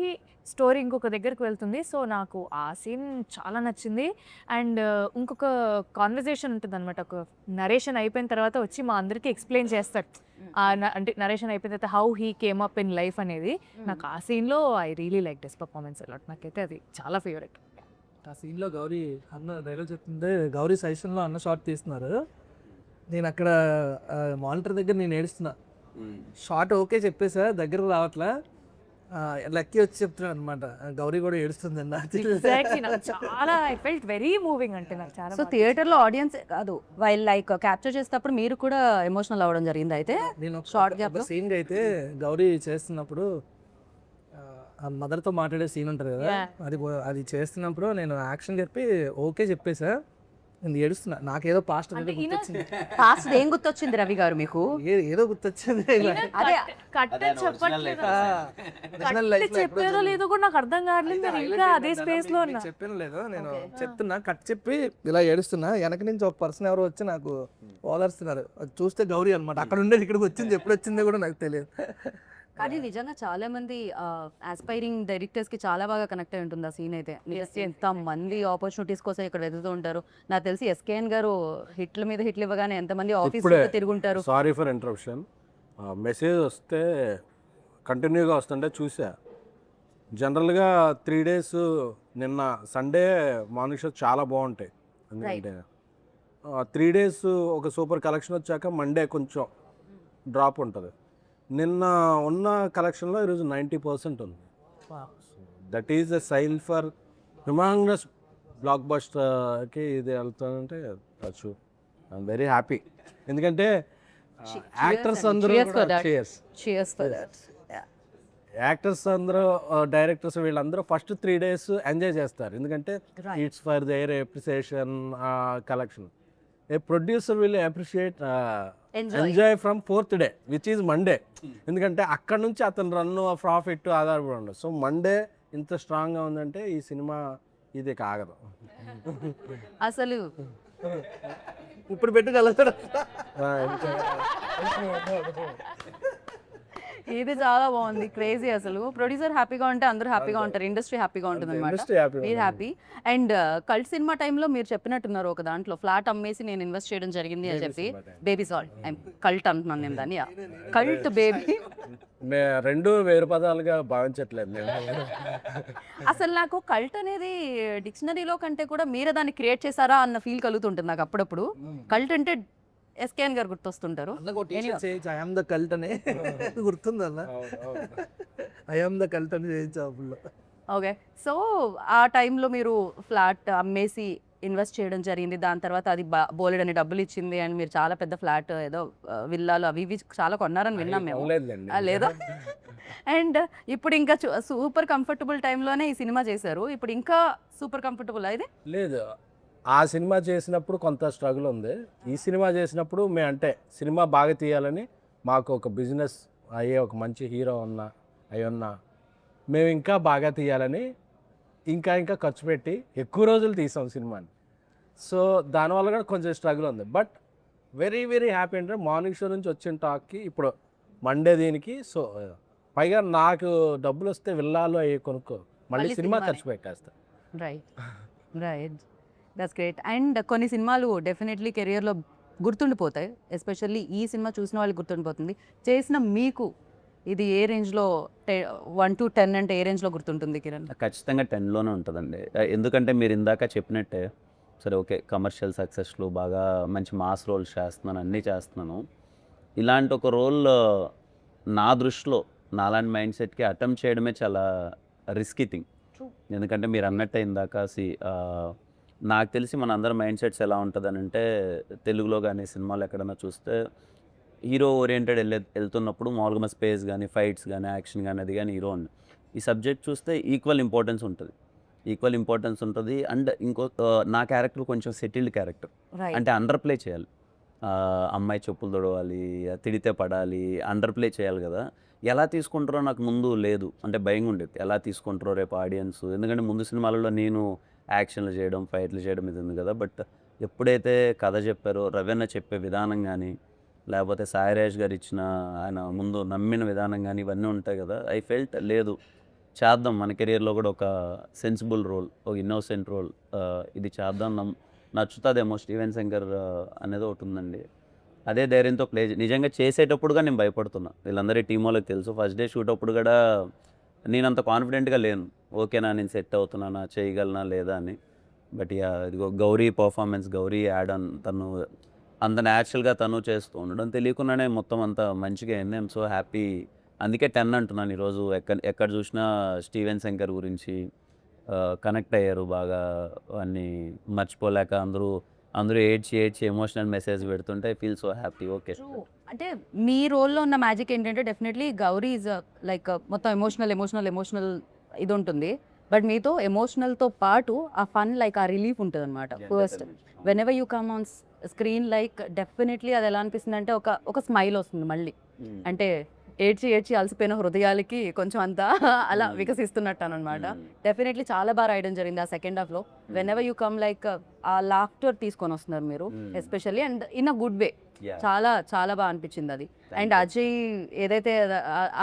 స్టోరీ ఇంకొక దగ్గరికి వెళ్తుంది. సో నాకు ఆ సీన్ చాలా నచ్చింది. అండ్ ఇంకొక కాన్వర్జేషన్ ఉంటుంది అనమాట, ఒక నరేషన్ అయిపోయిన తర్వాత వచ్చి మా అందరికీ ఎక్స్ప్లెయిన్ చేస్తాడు. అంటే నరేషన్ అయిపోయిన తర్వాత how he came up in life అనేది నాకు ఆ సీన్లో I really like this performance a lot. నాకైతే అది చాలా ఫేవరెట్. ఆ సీన్లో గౌరీ అన్న డైలాగ్ చెప్తుంటే గౌరీ సజెషన్లో అన్న షార్ట్ తీస్తున్నారు. నేను అక్కడ మానిటర్ దగ్గర నేను ఏడుస్తున్నా. షార్ట్ ఓకే చెప్పేసా, దగ్గర రావట్లా, లక్కీ వచ్చి చెప్తున్నాడు అనమాట గౌరీ కూడా ఏడుస్తుంది అన్న. ఎగ్జాక్ట్లీ, నాకు చాలా ఐ ఫెల్ట్ వెరీ మూవింగ్. అంటే నాకు చాలా సో థియేటర్లో ఆడియన్స్ కాదు, వైల్ లైక్ క్యాప్చర్ చేసేటప్పుడు మీరు కూడా ఎమోషనల్ అవ్వడం జరిగింది అయితే? నేను షార్ట్ ఒక గ్యాప్ సీన్కి అయితే గౌరీ చేస్తున్నప్పుడు ఆ మదర్తో మాట్లాడే సీన్ ఉంటుంది కదా, అది చేస్తున్నప్పుడు నేను యాక్షన్ చెప్పి ఓకే చెప్పేసా, నేను ఏడుస్తున్నా. నాకేదో పాస్ట్ గుర్తొచ్చింది. పాస్ట్ ఏం గుర్తొచ్చింది రవి గారు మీకు? ఏదో గుర్తొచ్చింది. అదే కట్ చెప్పేదో లేదో కూడా నాకు అర్థం కావట్లేదు. నేను ఇంకా అదే స్పేస్ లో ఉన్నా. చెప్పాను లేదో, నేను చెప్తున్నా కట్ చెప్పి ఇలా ఏడుస్తున్నా. వెనక నుంచి ఒక పర్సన్ ఎవరో వచ్చి నాకు ఓదార్స్తున్నారు. అది చూస్తే గౌరీ అనమాట. అక్కడ ఉండేది ఇక్కడికి వచ్చింది, ఎప్పుడు వచ్చిందో కూడా నాకు తెలియదు. కానీ నిజంగా చాలా మంది ఆస్పైరింగ్ డైరెక్టర్స్ కి చాలా బాగా కనెక్ట్ అయి ఉంటుంది ఆ సీన్ అయితే. ఎంత మంది ఆపర్చునిటీస్ కోసం ఇక్కడ వెతుకుతూ ఉంటారు. నాకు తెలిసి ఎస్కేఎన్ గారు హిట్ల మీద హిట్లు ఇవ్వగానే ఎంతమంది ఆఫీస్ తిరుగుంటారు. Sorry for interruption. మెసేజ్ వస్తే కంటిన్యూగా వస్తుంటే చూసా. జనరల్గా 3 days నిన్న సండే మార్నింగ్ షో చాలా బాగుంటాయి. ఎందుకంటే 3 days ఒక సూపర్ కలెక్షన్ వచ్చాక మండే కొంచెం డ్రాప్ ఉంటుంది. నిన్న ఉన్న కలెక్షన్లో ఈరోజు 90% ఉంది. That is a sign for humongous block బస్టర్కి ఇది వెళ్తానంటే వచ్చు. I'm very happy. ఎందుకంటే యాక్టర్స్ అందరూ యాక్టర్స్ అందరూ డైరెక్టర్స్ వీళ్ళందరూ ఫస్ట్ 3 days ఎంజాయ్ చేస్తారు. ఎందుకంటే it's for their appreciation collection. A producer will appreciate enjoy from 4th day which is Monday. ఎందుకంటే అక్కడ నుంచి అతను రన్ను ప్రాఫిట్ ఆధారపడి ఉండదు. సో మండే ఇంత స్ట్రాంగ్గా ఉందంటే ఈ సినిమా ఇది కాగదు అసలు. ఇప్పుడు పెట్టుకెళ్తాడు. ఇది చాలా బాగుంది, క్రేజీ. అసలు ప్రొడ్యూసర్ హ్యాపీగా ఉంటే అందరూ హ్యాపీగా ఉంటారు, ఇండస్ట్రీ హ్యాపీగా ఉంటుంది అనమాట. మీరు హ్యాపీ. అండ్ కల్ట్ సినిమా టైంలో మీరు చెప్పినట్టున్నారు ఒక దాంట్లో ఫ్లాట్ అమ్మేసి నేను ఇన్వెస్ట్ చేయడం జరిగింది అని చెప్పి. బేబీ సాల్ట్ కల్ట్ అంటున్నాను నేను దాన్ని. కల్ట్ బేబీ రెండు వేరు పదాలుగా భావించట్లేదు నేను. అసలు నాకు కల్ట్ అనేది డిక్షనరీలో కంటే కూడా మీరే దాన్ని క్రియేట్ చేశారా అన్న ఫీల్ కలుగుతుంటుంది నాకు అప్పుడప్పుడు. కల్ట్ అంటే ఎస్కేఎన్ గారు గుర్తొస్తుంటారు. ఐఎమ్ ద కల్ట్ అనే గుర్తుంది అన్న. ఐఎమ్ ద కల్ట్ అని చేయించాపుల్లో. ఓకే, సో ఆ టైంలో మీరు ఫ్లాట్ అమ్మేసి ఇన్వెస్ట్ చేయడం జరిగింది. దాని తర్వాత అది బోలెడ్ అని డబ్బులు ఇచ్చింది. అండ్ మీరు చాలా పెద్ద ఫ్లాట్ ఏదో విల్లాలు అవి ఇవి చాలా కొన్నారని విన్నాం మేము. లేదా? అండ్ ఇప్పుడు ఇంకా సూపర్ కంఫర్టబుల్ టైంలోనే ఈ సినిమా చేశారు. ఇప్పుడు ఇంకా సూపర్ కంఫర్టబుల్ అయితే లేదు. ఆ సినిమా చేసినప్పుడు కొంత స్ట్రగుల్ ఉంది. ఈ సినిమా చేసినప్పుడు అంటే సినిమా బాగా తీయాలని మాకు ఒక బిజినెస్ అయ్యే ఒక మంచి హీరో ఉన్నా మేము ఇంకా బాగా తీయాలని ఇంకా ఖర్చు పెట్టి ఎక్కువ రోజులు తీసాం సినిమాని. సో దానివల్ల కూడా కొంచెం స్ట్రగుల్ ఉంది. బట్ వెరీ వెరీ హ్యాపీ అంటే మార్నింగ్ షో నుంచి వచ్చిన టాక్కి ఇప్పుడు మండే దీనికి. సో పైగా నాకు డబ్బులు వస్తే విల్లాలు అవి కొనుక్కో మళ్ళీ సినిమా ఖర్చు పెట్టేస్తా. Right, that's great. అండ్ కొన్ని సినిమాలు డెఫినెట్లీ కెరియర్లో గుర్తుండిపోతాయి. ఎస్పెషల్లీ ఈ సినిమా చూసిన వాళ్ళకి గుర్తుండిపోతుంది. చేసిన మీకు ఇది ఏ రేంజ్లో 1 to 10 అంటే ఏ రేంజ్లో గుర్తుంటుంది కిరణ్? ఖచ్చితంగా 10లోనే ఉంటుందండి. ఎందుకంటే మీరు ఇందాక చెప్పినట్టే సరే ఓకే కమర్షియల్ సక్సెస్లు బాగా మంచి మాస్ రోల్స్ చేస్తున్నాను, అన్నీ చేస్తున్నాను. ఇలాంటి ఒక రోల్ నా దృష్టిలో నాలాంటి మైండ్ సెట్కి అటెంప్ట్ చేయడమే చాలా రిస్కీ థింగ్. ఎందుకంటే మీరు అన్నట్టే ఇందాక నాకు తెలిసి మన అందరి మైండ్ సెట్స్ ఎలా ఉంటుందని అంటే, తెలుగులో కానీ సినిమాలు ఎక్కడైనా చూస్తే హీరో ఓరియంటెడ్ వెళ్తున్నప్పుడు మామూలుగా మన స్పేస్ కానీ ఫైట్స్ కానీ యాక్షన్ కానీ అది కానీ హీరో ఉంది. ఈ సబ్జెక్ట్ చూస్తే ఈక్వల్ ఇంపార్టెన్స్ ఉంటుంది. అండ్ నా క్యారెక్టర్ కొంచెం సెటిల్డ్ క్యారెక్టర్, అంటే అండర్ ప్లే చేయాలి. అమ్మాయి చెప్పులు తొడవాలి, తిడితే పడాలి, అండర్ ప్లే చేయాలి కదా. ఎలా తీసుకుంటారో నాకు ముందు లేదు, అంటే భయంగా ఉండేది ఎలా తీసుకుంటారో రేపు ఆడియన్స్. ఎందుకంటే ముందు సినిమాలలో నేను యాక్షన్లు చేయడం ఫైట్లు చేయడం ఇది ఉంది కదా. బట్ ఎప్పుడైతే కథ చెప్పారో, రవీణ చెప్పే విధానం కానీ, లేకపోతే సాయిరాజ్ గారు ఇచ్చిన ఆయన ముందు నమ్మిన విధానం కానీ ఇవన్నీ ఉంటాయి కదా. ఐ ఫెల్ట్ లేదు చేద్దాం, మన కెరియర్లో కూడా ఒక సెన్సిబుల్ రోల్, ఒక ఇన్నోసెంట్ రోల్ ఇది చేద్దాం, నచ్చుతుందేమో స్టీవెన్ శంకర్ అనేది ఒకటి ఉందండి. అదే ధైర్యంతో నిజంగా చేసేటప్పుడుగా నేను భయపడుతున్నా. వీళ్ళందరి టీం వాళ్ళకి తెలుసు. ఫస్ట్ డే షూట్ అప్పుడు కూడా నేను అంత కాన్ఫిడెంట్గా లేను, ఓకేనా నేను సెట్ అవుతున్నానా, చేయగలనా లేదా అని. బట్ ఇదిగో Gauri performance, Gauri add on, తను అంత న్యాచురల్గా తను చేస్తూ ఉండడం తెలియకుండానే మొత్తం అంతా మంచిగా అయింది. I'm so happy. అందుకే 10 అంటున్నాను ఈరోజు. ఎక్కడ చూసినా స్టీవెన్ శంకర్ గురించి కనెక్ట్ అయ్యారు బాగా, అన్నీ మర్చిపోలేక అందరూ ఏడ్చి ఎమోషనల్ మెసేజ్ పెడుతుంటే I feel so happy. Okay, అంటే మీ రోల్లో ఉన్న మ్యాజిక్ ఏంటంటే డెఫినెట్లీ గౌరీ ఈజ్ లైక్ మొత్తం ఎమోషనల్ ఇది ఉంటుంది. బట్ మీతో ఎమోషనల్తో పాటు ఆ ఫన్, లైక్ ఆ రిలీఫ్ ఉంటుంది అనమాట. First when ever you come on screen, like definitely అది ఎలా అనిపిస్తుంది అంటే ఒక స్మైల్ వస్తుంది మళ్ళీ. అంటే ఏడ్చి అలసిపోయిన హృదయాలకి కొంచెం అంతా అలా వికసిస్తున్నట్టు అనమాట. డెఫినెట్లీ చాలా బాగా రాయడం జరిగింది ఆ సెకండ్ హాఫ్లో. When ever you come, like ఆ లాఫ్టర్ తీసుకొని వస్తున్నారు మీరు especially, and in a good way. చాలా చాలా బాగా అనిపించింది అది. అండ్ అజయ్ ఏదైతే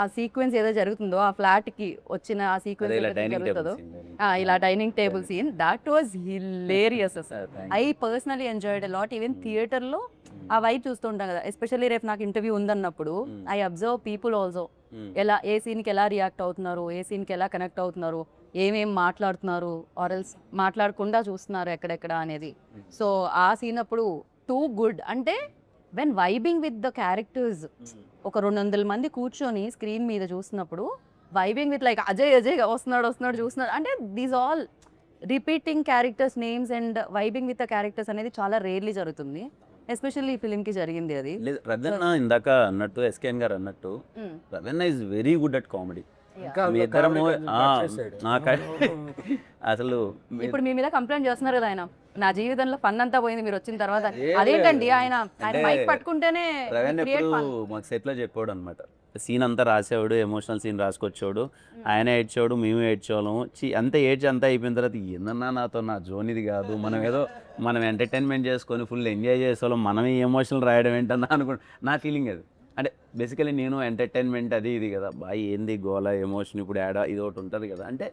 ఆ సీక్వెన్స్ ఏదో జరుగుతుందో, ఆ ఫ్లాట్ కి వచ్చిన ఆ సీక్వెన్స్ జరుగుతుందో, ఇలా dining table scene, that was hilarious. I personally enjoyed a lot. Even థియేటర్లో ఆ వైబ్ చూస్తుంటాం కదా, ఎస్పెషల్లీ రేపు నాకు ఇంటర్వ్యూ ఉందన్నప్పుడు ఐ అబ్జర్వ్ పీపుల్ ఆల్సో, ఎలా ఏ సీన్కి ఎలా రియాక్ట్ అవుతున్నారు, ఏ సీన్కి ఎలా కనెక్ట్ అవుతున్నారు, ఏమేం మాట్లాడుతున్నారు, ఆర్ఎల్స్ మాట్లాడకుండా చూస్తున్నారు ఎక్కడెక్కడ అనేది. సో ఆ సీన్ అప్పుడు టూ గుడ్. అంటే when vibing with the characters, ఒక 200 మంది కూర్చొని స్క్రీన్ మీద చూస్తున్నప్పుడు వైబింగ్ విత్ లైక్ అజయ్ వస్తున్నాడు చూస్తున్నాడు అంటే these all repeating characters names and vibing with the characters అనేది చాలా రేర్లీ జరుగుతుంది. ఎస్పెషల్లీ ఈ ఫిలింకి జరిగింది అది. రవీణ ఇందాక అన్నట్టు, ఎస్కేఎన్ గారు అన్నట్టు, Raveena is very good at comedy. మీ ఇద్దరము అసలు ఇప్పుడు మీ మీద కంప్లైంట్ చేస్తున్నారు కదా, ఆయన నా జీవితంలో ఫన్ అంతా పోయింది మీరు వచ్చిన తర్వాత. అదేంటండి, ఆయన మైక్ పట్టుకుంటేనే రవీణ ఎప్పుడు మాకు సెట్లో చెప్పాడు అనమాట. సీన్ అంతా రాసేవాడు, ఎమోషనల్ సీన్ రాసుకొచ్చేవాడు, ఆయన ఏడ్చేవాడు, మేము ఏడ్చేవాళ్ళము. అంతా అయిపోయిన తర్వాత ఏందన్నా నాతో నా జోన్ ఇది కాదు, మనం ఎంటర్టైన్మెంట్ చేసుకొని ఫుల్ ఎంజాయ్ చేసేవాళ్ళం, మనమే ఎమోషనల్ రాయడం ఏంటన్నా అనుకుంటా. నా ఫీలింగ్ అది. అంటే బేసికలీ నేను ఎంటర్టైన్మెంట్ అది ఇది కదా, బాయ్ ఏంది గోల ఎమోషన్ ఇప్పుడు యాడ్ ఇది ఒకటి ఉంటుంది కదా. అంటే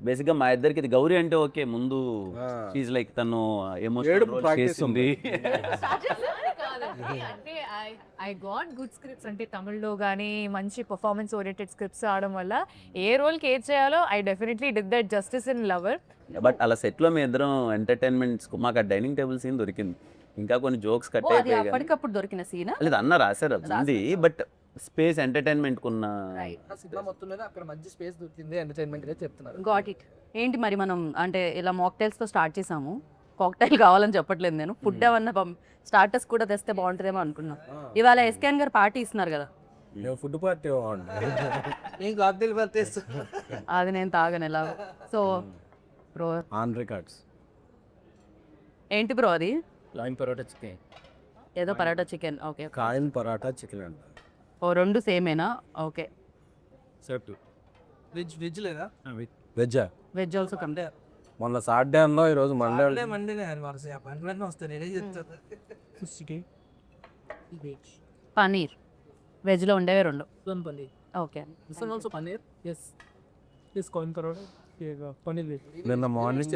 బేసిక్గా మా ఇద్దరికి ఇది గౌరీ అంటే ఓకే, ముందు షీజ్ లైక్ తను ఎమోషన్ చేస్తుంది. అంటే ఐ గాట్ గుడ్ స్క్రిప్ట్స్, అంటే తమిళ్లో కానీ మంచి పర్ఫార్మెన్స్ ఓరియంటెడ్ స్క్రిప్ట్స్ ఆడడం వల్ల ఏ రోల్కి ఏది చేయాలో I definitely did that justice in lover. But అలా సెట్లో మీ ఇద్దరం ఎంటర్టైన్మెంట్స్, మాకు ఆ డైనింగ్ టేబుల్ సీన్ దొరికింది, ఇంకా కొన్ని జోక్స్ కట్ అయిపోయాయి. అప్పటికప్పుడు దొరికిన సీన్ లేదు అన్న రాశారు అది, బట్ స్పేస్ ఎంటర్టైన్మెంట్ కున్న సినిమా మొత్తం మీద అక్కడ మంచి స్పేస్ దొరికింది ఎంటర్టైన్మెంట్ గా చెప్తున్నారు. Got it. ఏంటి మరి మనం అంటే ఇలా మాక్టైల్స్తో స్టార్ట్ చేసాము, కాక్టైల్ కావాలని చెప్పట్లేదు నేను, ఫుడ్ ఏమన్నా స్టార్టర్స్ కూడా తెస్తే బాగుంటుందేమో అనుకున్నాం. ఇవాళ ఎస్కేఎన్ గారు పార్టీ ఇస్తున్నారు కదా, ఫుడ్ పార్టీ అది నేను తాగను ఎలా. సో బ్రో ఆన్ రికార్డ్స్ ఏంటి బ్రో అది? లైన్ పరోటా చికెన్, ఏదో పరోటా చికెన్. ఓకే, కాయిన్ పరాటా చికెన్ అంట. ఓ రెండు సేమేనా? ఓకే. వెజ్ లేదా? వెజ్జా? Veg also come. మొన్న సాటర్డే అన్నా, ఈరోజు మండే. పనీర్ వెజ్లో ఉండేవి రెండు. ఓకే. నిన్న మార్నింగ్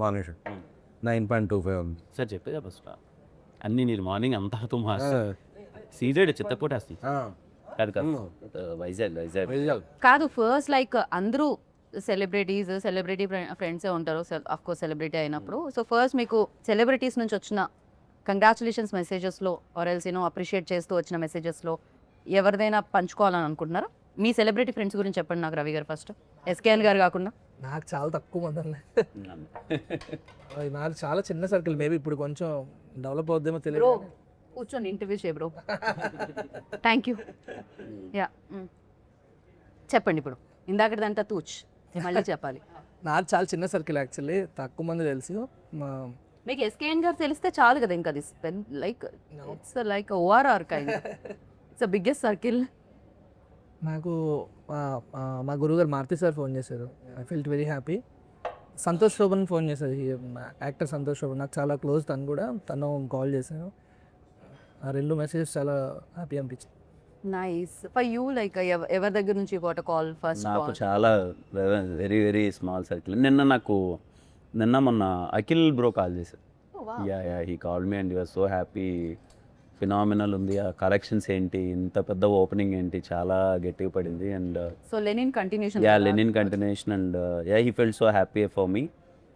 మార్నింగ్ 9.25 ఉంది సార్ చెప్పేదా ఫస్ట్ అన్నీ నేను మార్నింగ్ అంతా సీజెడ్ చిత్తకోటేస్తాయి కాదు కాదు వైజాగ్ కాదు. ఫస్ట్ లైక్ అందరూ సెలబ్రిటీ ఫ్రెండ్సే ఉంటారు ఆఫ్ కోర్స్ సెలబ్రిటీ అయినప్పుడు. సో ఫస్ట్ మీకు సెలబ్రిటీస్ నుంచి వచ్చిన కంగ్రాచులేషన్స్ మెసేజెస్లో ఆర్ ఎల్స్ అప్రిషియేట్ చేస్తూ వచ్చిన మెసేజెస్లో ఎవరిదైనా పంచుకోవాలని అనుకుంటున్నారా? మీ సెలబ్రిటీ ఫ్రెండ్స్ గురించి చెప్పండి నాకు రవి గారు ఫస్ట్. ఎస్కేఎన్ గారు కాకుండా. నాకు చాలా తక్కువ మంది ఉన్నాయి. నాది చాలా చిన్న సర్కిల్, మేబీ ఇప్పుడు కొంచెం డెవలప్ అవుద్దేమో బ్రో తెలియదు. కూర్చొని ఇంటర్వ్యూ చేయ బ్రో. Thank you. యా చెప్పండి ఇప్పుడు. ఇందాకటిదంతా తూచ్ మళ్ళీ చెప్పాలి. నాది చాలా చిన్న సర్కిల్ యాక్చువల్లీ, తక్కువ మంది తెలుసు. మీకు ఎస్కేఎన్ గారు తెలిస్తే చాలు కదా, ఇంకా అది like it's like O R R kind. It's biggest circle. నాకు మా గురువుగారు మారుతి సార్ ఫోన్ చేశారు. I felt very happy. Santosh Shobhan phone చేశారు, యాక్టర్ సంతోష్ శోభన్, నాకు చాలా క్లోజ్ తను కూడా. తను కాల్ చేశాను. ఆ 2 మెసేజెస్ చాలా హ్యాపీ అనిపించింది. Nice for you. లైక్ ఎవరి దగ్గర నుంచి వాట్ కాల్ ఫస్ట్? నాకు చాలా వెరీ వెరీ స్మాల్ సర్కిల్. నిన్న మొన్న అఖిల్ బ్రో కాల్ చేశారు. Yeah he call me and you are so happy, phenomenal ఉంది, ఆ కలెక్షన్స్ ఏంటి, ఇంత పెద్ద ఓపెనింగ్ ఏంటి, చాలా గట్టిగా పడింది. And so Lenin continuation. Lenin continuation. And he felt so happy for me.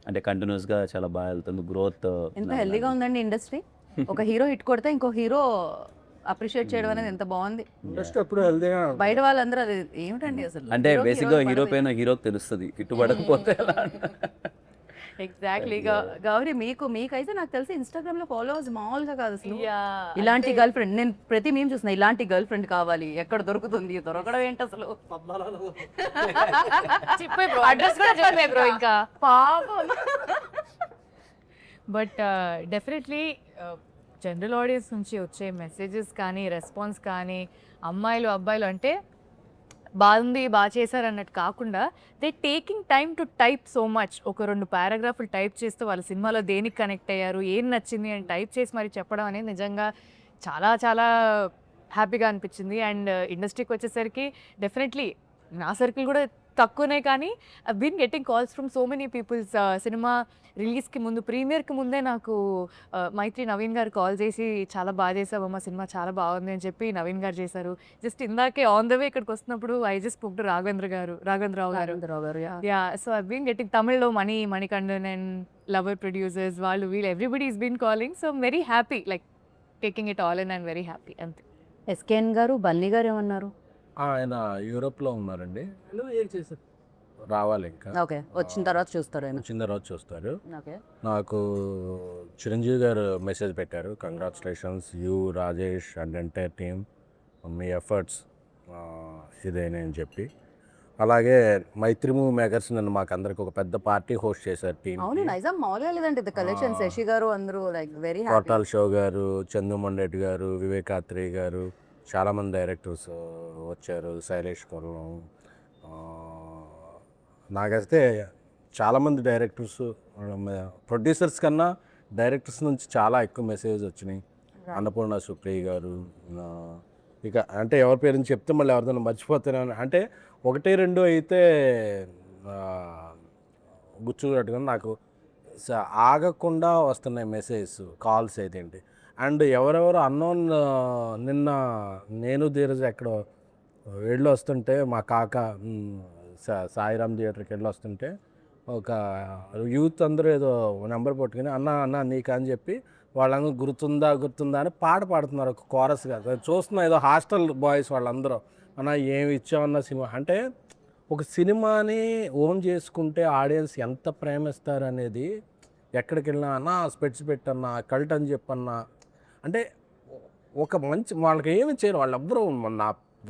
అంటే కంటిన్యూస్గా చాలా బాగా వెళ్తుంది గ్రోత్. ఎంత హెల్దీగా ఉందండి ఇండస్ట్రీ. ఒక హీరో హిట్ కొడితే ఇంకో హీరో అప్రిషియేట్ చేయడం అనేది ఎంత బాగుంది. ఇండస్ట్రీ ఎప్పుడు హెల్తీగా బయట వాళ్ళందరూ అది ఏమిటండి అసలు. అంటే బేసిక్గా హీరో పైన హీరోకి తెలుస్తుంది, హిట్టుపడకపోతే ఎలా. ఎగ్జాక్ట్లీ. గౌరీ మీకైతే నాకు తెలిసి ఇన్స్టాగ్రామ్ లో ఫాలోవర్స్ మామూలుగా కాదు అసలు. Yeah, ఇలాంటి గర్ల్ ఫ్రెండ్ నేను ప్రతి మేము చూసిన ఇలాంటి గర్ల్ ఫ్రెండ్ కావాలి, ఎక్కడ దొరుకుతుంది, దొరకడం ఏంటి అసలు. చెప్పే బ్రో, అడ్రస్ కూడా చెప్పే బ్రో ఇంకా పాపం. బట్ డెఫినెట్లీ జనరల్ ఆడియన్స్ నుంచి వచ్చే మెసేజెస్ కానీ రెస్పాన్స్ కానీ అమ్మాయిలు అబ్బాయిలు అంటే బాగుంది బాగా చేశారు అన్నట్టు కాకుండా they taking time to type so much. ఒక 2 పారాగ్రాఫ్లు టైప్ చేస్తూ వాళ్ళ సినిమాలో దేనికి కనెక్ట్ అయ్యారు, ఏం నచ్చింది అని టైప్ చేసి మరి చెప్పడం అనేది నిజంగా చాలా చాలా హ్యాపీగా అనిపించింది. అండ్ ఇండస్ట్రీకి వచ్చేసరికి డెఫినెట్లీ నా సర్కిల్ కూడా తక్కువనే, కానీ I been getting calls from so many peoples. Cinema రిలీజ్కి ముందు, ప్రీమియర్కి ముందే నాకు మైత్రి నవీన్ గారు కాల్ చేసి చాలా బాగా చేసావమ్మా, సినిమా చాలా బాగుంది అని చెప్పి నవీన్ గారు చేశారు. జస్ట్ ఇందాకే ఆన్ ద వే ఇక్కడికి వస్తున్నప్పుడు I just spoke to Raghavendra Rao garu. Yeah, so I been getting తమిళ్లో మణికండన్ అండ్ లవర్ ప్రొడ్యూసర్స్ వాళ్ళు వీళ్ళు everybody is been calling. So very happy, like taking it all and I'm very happy. అంతే. SKN garu Bunny గారు ఏమన్నారు? ఆయన యూరోప్లో ఉన్నారండి, రావాలి ఇంకా. ఓకే, వచ్చిన తర్వాత చూస్తారు ఆయన. వచ్చిన తర్వాత చూస్తారు. ఓకే. నాకు చిరంజీవి గారు మెసేజ్ పెట్టారు, congratulations you Rajesh and entire team, మీ ఎఫర్ట్స్ ఇదేనే అని చెప్పి. అలాగే మైత్రి మూవీ మేకర్స్ నన్ను మాకు అందరికి ఒక పెద్ద పార్టీ హోస్ట్ చేశారు టీమ్. అవును, నైజాం మామూలుగా లేదంటే ద కలెక్షన్. శశి గారు అందరూ లైక్ వెరీ హ్యాపీ. కోటాల్ షో గారు, చందుమన్ రెడ్డి గారు, వివేకాత్రి గారు, చాలామంది డైరెక్టర్స్ వచ్చారు, శైలేష్ కొల్లం. నాకైతే చాలామంది డైరెక్టర్స్, ప్రొడ్యూసర్స్ కన్నా డైరెక్టర్స్ నుంచి చాలా ఎక్కువ మెసేజ్ వచ్చినాయి. అన్నపూర్ణ సుప్రియ గారు, ఇక అంటే ఎవరి పేరు చెప్తే మళ్ళీ ఎవరిదైనా మర్చిపోతాను. అంటే 1-2 అయితే గుర్చున్నట్టుగా నాకు ఆగకుండా వస్తున్నాయి మెసేజ్, కాల్స్ అయితే ఏంటి. అండ్ ఎవరెవరు అన్నోన్, నిన్న నేను ధీరజ్ ఎక్కడో వెళ్ళి వస్తుంటే, మా కాక సాయిరామ్ థియేటర్కి వెళ్ళి వస్తుంటే ఒక యూత్ అందరూ ఏదో నెంబర్ పట్టుకుని అన్న నీకు అని చెప్పి వాళ్ళందరూ గుర్తుందా అని పాట పాడుతున్నారు, ఒక కోరస్గా. చూస్తున్నా ఏదో హాస్టల్ బాయ్స్ వాళ్ళందరూ, అన్న ఏమి ఇచ్చామన్న సినిమా. అంటే ఒక సినిమాని ఓన్ చేసుకుంటే ఆడియన్స్ ఎంత ప్రేమిస్తారు అనేది ఎక్కడికి వెళ్ళినా అన్న స్పెట్స్ పెట్టన్నా, కల్ట్ అని చెప్పన్నా, అంటే ఒక మంచి వాళ్ళకి ఏమి చేయరు. వాళ్ళెవ్వరూ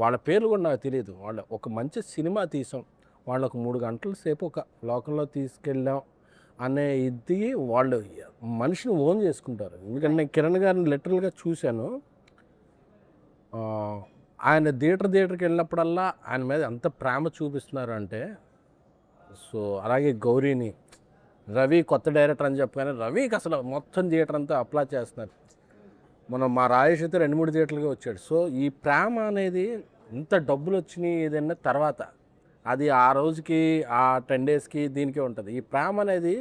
వాళ్ళ పేర్లు కూడా నాకు తెలియదు. వాళ్ళు ఒక మంచి సినిమా తీసాం, వాళ్ళకు 3 గంటల సేపు ఒక లోకంలో తీసుకెళ్ళాం అనే ఇది వాళ్ళు మనిషిని ఓన్ చేసుకుంటారు. ఎందుకంటే నేను కిరణ్ గారిని లిటరల్గా చూశాను. ఆయన థియేటర్కి వెళ్ళినప్పుడల్లా ఆయన మీద ఎంత ప్రేమ చూపిస్తున్నారు అంటే. సో అలాగే గౌరీని, రవి కొత్త డైరెక్టర్ అని చెప్పగానే రవికి అసలు మొత్తం థియేటర్ అంతా అప్లై చేస్తున్నారు. మనం మా రాజేష్ అయితే 2-3 థియేటర్లుగా వచ్చాడు. సో ఈ ప్రేమ అనేది ఇంత డబ్బులు వచ్చినాయి ఏదైనా తర్వాత అది ఆ రోజుకి, ఆ 10 డేస్కి దీనికే ఉంటుంది. ఈ ప్రేమ అనేది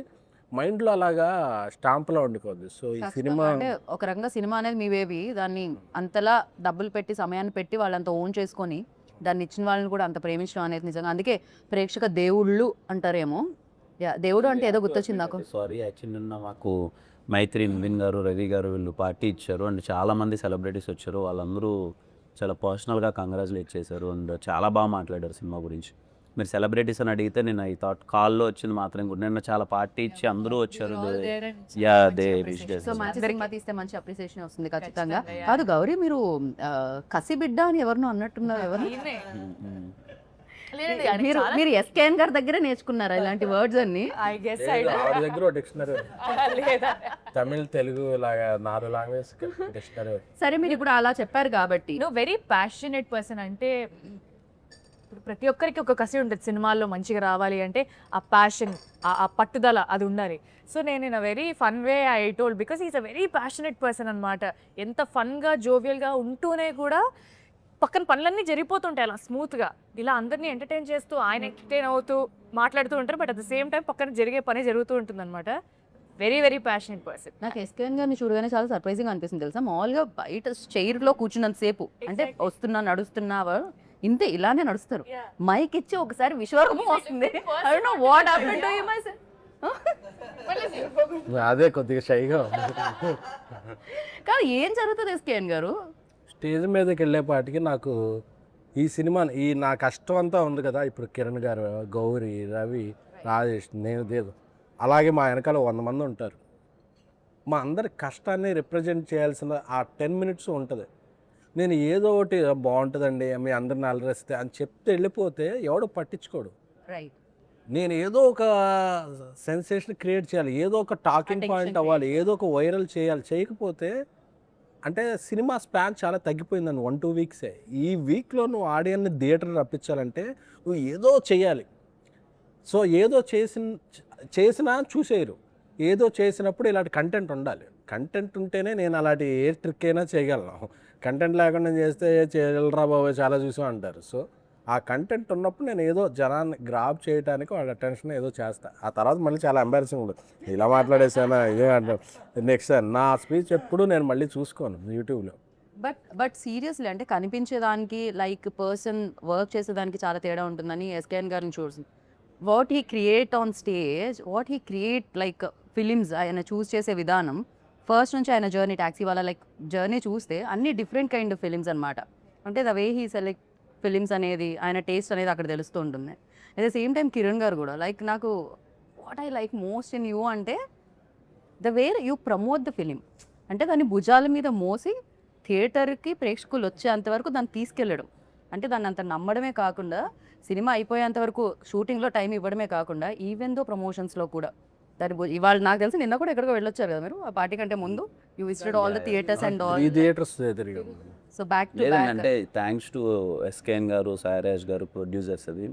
మైండ్లో అలాగా స్టాంప్లో ఉండిపోద్ది. సో ఈ సినిమా అంటే ఒక రకంగా సినిమా అనేది మీ బేబీ, దాన్ని అంతలా డబ్బులు పెట్టి సమయాన్ని పెట్టి వాళ్ళంతా ఓన్ చేసుకొని దాన్ని ఇచ్చిన వాళ్ళని కూడా అంత ప్రేమించడం అనేది నిజంగా, అందుకే ప్రేక్షక దేవుళ్ళు అంటారేమో. దేవుడు అంటే ఏదో గుర్తొచ్చింది నాకు. సారీ, యాక్చువల్లీ నిన్న మాకు మైత్రి, నవీన్ గారు, రవి గారు వీళ్ళు పార్టీ ఇచ్చారు. అండ్ చాలామంది సెలబ్రిటీస్ వచ్చారు. వాళ్ళందరూ చాలా పర్సనల్గా కంగ్రాచులేట్ చేశారు అండ్ చాలా బాగా మాట్లాడారు సినిమా గురించి. మీరు సెలబ్రిటీస్ అని అడిగితే నేను ఐ థాట్ కాల్లో వచ్చింది మాత్రం కూడా నిన్న చాలా పార్టీ ఇచ్చి అందరూ వచ్చారు. యా దే విష్ సో మంచి సినిమా తీస్తే మంచి అప్రిసియేషన్ వస్తుంది ఖచ్చితంగా. కాదు గౌరీ, మీరు కసి బిడ్డ అని ఎవరినో అన్నట్టున్నారు. ఎవరు మీరు ఎస్కేఎన్ గారి దగ్గరే నేర్చుకున్నారా ఇలాంటి వర్డ్స్ అన్ని? ఆవిడ దగ్గర డిక్షనరీ తమిళ్ తెలుగు లాగా 4 లాంగ్వేజ్ డిక్షనరీ. సరే, మీరు ఇప్పుడు అలా చెప్పారు కాబట్టి వెరీ ప్యాషనేట్ పర్సన్. అంటే ఇప్పుడు ప్రతి ఒక్కరికి ఒక కసి ఉంటుంది సినిమాల్లో మంచిగా రావాలి అంటే, ఆ ప్యాషన్, ఆ పట్టుదల అది ఉండాలి. సో నేను in a very fun way I told because is a very passionate person అనమాట. ఎంత ఫన్గా జోవియల్గా ఉంటూనే కూడా పక్కన పనులన్నీ జరిగిపోతుంటాయి అలా స్మూత్గా. ఇలా అందరినీ ఎంటర్టైన్ చేస్తూ ఆయన ఎంటర్టైన్ అవుతూ మాట్లాడుతూ ఉంటారు. But at the same time పక్కన జరిగే పని జరుగుతూ ఉంటుంది అనమాట. Very very passionate person. నాకు ఎస్కేఎన్ గారిని చూడగానే చాలా సర్ప్రైజింగ్ అనిపిస్తుంది తెలుసా. మామూలుగా బయట చైర్లో కూర్చున్నంత సేపు అంటే వస్తున్నా నడుస్తున్నావా ఇంతే ఇలానే నడుస్తారు. మైక్ ఇచ్చి ఒకసారి విశ్వరూపం వస్తుంది. I don't know what happened to him, I said. అదే కొద్దిగా షైగా కానీ ఏం జరుగుతుంది ఎస్కేఎన్ గారు? స్టేజ్ మీదకి వెళ్ళేపాటికి నాకు ఈ సినిమా నా కష్టం అంతా ఉంది కదా. ఇప్పుడు కిరణ్ గారు, గౌరీ, రవి, రాజేష్, నేను దేదు, అలాగే మా వెనకాల 100 మంది ఉంటారు. మా అందరి కష్టాన్ని రిప్రజెంట్ చేయాల్సిన ఆ 10 minutes ఉంటుంది. నేను ఏదో ఒకటి బాగుంటుందండి మీ అందరిని అలరిస్తే అని చెప్తే వెళ్ళిపోతే ఎవడో పట్టించుకోడు. రైట్. నేను ఏదో ఒక సెన్సేషన్ క్రియేట్ చేయాలి, ఏదో ఒక టాకింగ్ పాయింట్ అవ్వాలి, ఏదో ఒక వైరల్ చేయాలి. చేయకపోతే అంటే సినిమా స్పాన్ చాలా తగ్గిపోయిందండి. 1-2 వీక్సే. ఈ వీక్లో నువ్వు ఆడియన్ని థియేటర్ రప్పించాలంటే నువ్వు ఏదో చేయాలి. సో ఏదో చేసినా చూసేయరు. ఏదో చేసినప్పుడు ఇలాంటి కంటెంట్ ఉండాలి. కంటెంట్ ఉంటేనే నేను అలాంటి ఏ ట్రిక్ అయినా చేయగలను. కంటెంట్ లేకుండా చేస్తే చేయగలరా బాబు చాలా చూసాం అంటారు. సో ఆ కంటెంట్ ఉన్నప్పుడు నేను ఏదో జనాన్ని గ్రాప్ చేయడానికి వాళ్ళ అటెన్షన్ ఏదో చేస్తా. ఆ తర్వాత మళ్ళీ చాలా ఎంబారసింగ్ ఉంటుంది. ఇలా మాట్లాడేసానా ఇదే అంటారు. నెక్స్ట్ నా స్పీచ్ ఎప్పుడు నేను మళ్ళీ చూసుకోను యూట్యూబ్లో. బట్ సీరియస్లీ అంటే కనిపించేదానికి లైక్ పర్సన్ వర్క్ చేసేదానికి చాలా తేడా ఉంటుందని ఎస్కేఎన్ గారిని చూస్తుంది. What he create on stage, what he create like films ఆయన చూస్ చేసే విధానం ఫస్ట్ నుంచి ఆయన జర్నీ, ట్యాక్సీ వాళ్ళ లైక్ జర్నీ చూస్తే అన్ని డిఫరెంట్ కైండ్ ఆఫ్ ఫిలిమ్స్ అనమాట. అంటే the way he select films అనేది, ఆయన టేస్ట్ అనేది అక్కడ తెలుస్తూ ఉంటుంది. At the same time Kiran garu కూడా లైక్ నాకు what I like most in you అంటే the way you promote the film. అంటే దాన్ని భుజాల మీద మోసి థియేటర్కి ప్రేక్షకులు వచ్చేంతవరకు దాన్ని తీసుకెళ్ళడం. అంటే దాన్ని అంత నమ్మడమే కాకుండా సినిమా అయిపోయేంత వరకు షూటింగ్లో టైం ఇవ్వడమే కాకుండా ఈవెన్ దో ప్రమోషన్స్లో కూడా దాని ఇవాళ నాకు తెలిసి నిన్న కూడా ఎక్కడికో వెళ్ళొచ్చారు కదా మీరు ఆ పార్టీ కంటే ముందు. You visited all the theatres and all. ఈ థియేటర్స్ తిరిగి సో బ్యాక్ టు లేదండి, అంటే థ్యాంక్స్ టు ఎస్కేఎన్ గారు, సాయిరాజ్ గారు, ప్రొడ్యూసర్స్. అది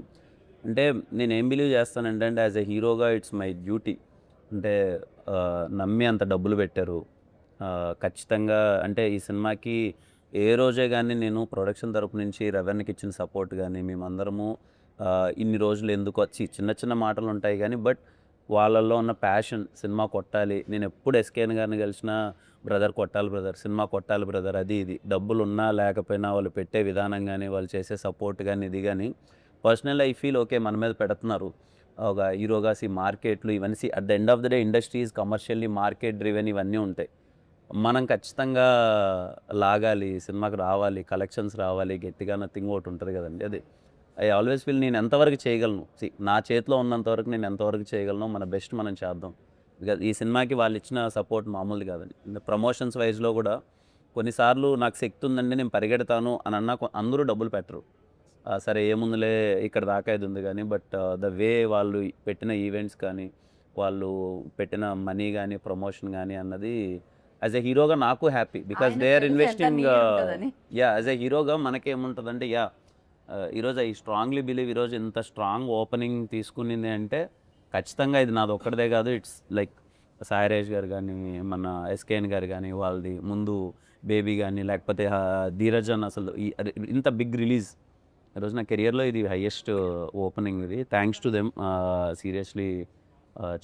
అంటే నేను ఏం బిలీవ్ చేస్తానంటే యాజ్ ఎ హీరోగా ఇట్స్ మై డ్యూటీ. అంటే నమ్మి అంత డబ్బులు పెట్టారు ఖచ్చితంగా. అంటే ఈ సినిమాకి ఏ రోజే కానీ నేను ప్రొడక్షన్ తరపు నుంచి రెవెన్యూకి ఇచ్చిన సపోర్ట్ కానీ మేమందరము ఇన్ని రోజులు ఎందుకు వచ్చి చిన్న చిన్న మాటలు ఉంటాయి కానీ బట్ వాళ్ళల్లో ఉన్న ప్యాషన్ సినిమా కొట్టాలి. నేను ఎప్పుడు ఎస్కేఎన్ గారిని కలిసినా బ్రదర్ కొట్టాలి బ్రదర్, సినిమా కొట్టాలి బ్రదర్, అది ఇది డబ్బులు ఉన్నా లేకపోయినా వాళ్ళు పెట్టే విధానం కానీ వాళ్ళు చేసే సపోర్ట్ కానీ ఇది కానీ పర్సనల్ ఐ ఫీల్ ఓకే మన మీద పెడుతున్నారు ఒక హీరోగా. మార్కెట్లు ఇవన్నీ at the end of the day industries commercially market driven ఇవన్నీ ఉంటాయి. మనం ఖచ్చితంగా లాగాలి, సినిమాకి రావాలి, కలెక్షన్స్ రావాలి, గట్టిగా నథింగ్ ఒకటి ఉంటుంది కదండి. అది ఐ ఆల్వేస్ ఫీల్ నేను ఎంతవరకు చేయగలను, నా చేతిలో ఉన్నంతవరకు నేను ఎంతవరకు చేయగలను మన బెస్ట్ మనం చేద్దాం. బికాజ్ ఈ సినిమాకి వాళ్ళు ఇచ్చిన సపోర్ట్ మామూలుది కాదండి. ప్రమోషన్స్ వైజ్లో కూడా కొన్నిసార్లు నాకు శక్తి ఉందండి నేను పరిగెడతాను అని అన్నా అందరూ డబ్బులు పెట్టరు. సరే ఏముందులే ఇక్కడ దాకా ఇది ఉంది కానీ బట్ ద వే వాళ్ళు పెట్టిన ఈవెంట్స్ కానీ వాళ్ళు పెట్టిన మనీ కానీ ప్రమోషన్ కానీ అన్నది యాజ్ ఎ హీరోగా నాకు happy because they are investing. Yeah as a హీరోగా మనకేముంటుందంటే ఈరోజు ఐ స్ట్రాంగ్లీ బిలీవ్ ఈరోజు ఇంత స్ట్రాంగ్ ఓపెనింగ్ తీసుకునింది అంటే ఖచ్చితంగా ఇది నాది ఒక్కడిదే కాదు. ఇట్స్ లైక్ సాయిరాజ్ గారు కానీ మన ఎస్కేఎన్ గారు కానీ వాళ్ళది ముందు బేబీ కానీ లేకపోతే ధీరజన్ అసలు ఇంత బిగ్ రిలీజ్ ఈరోజు నా కెరియర్లో ఇది హైయెస్ట్ ఓపెనింగ్. ఇది థ్యాంక్స్ టు దెమ్ సీరియస్లీ.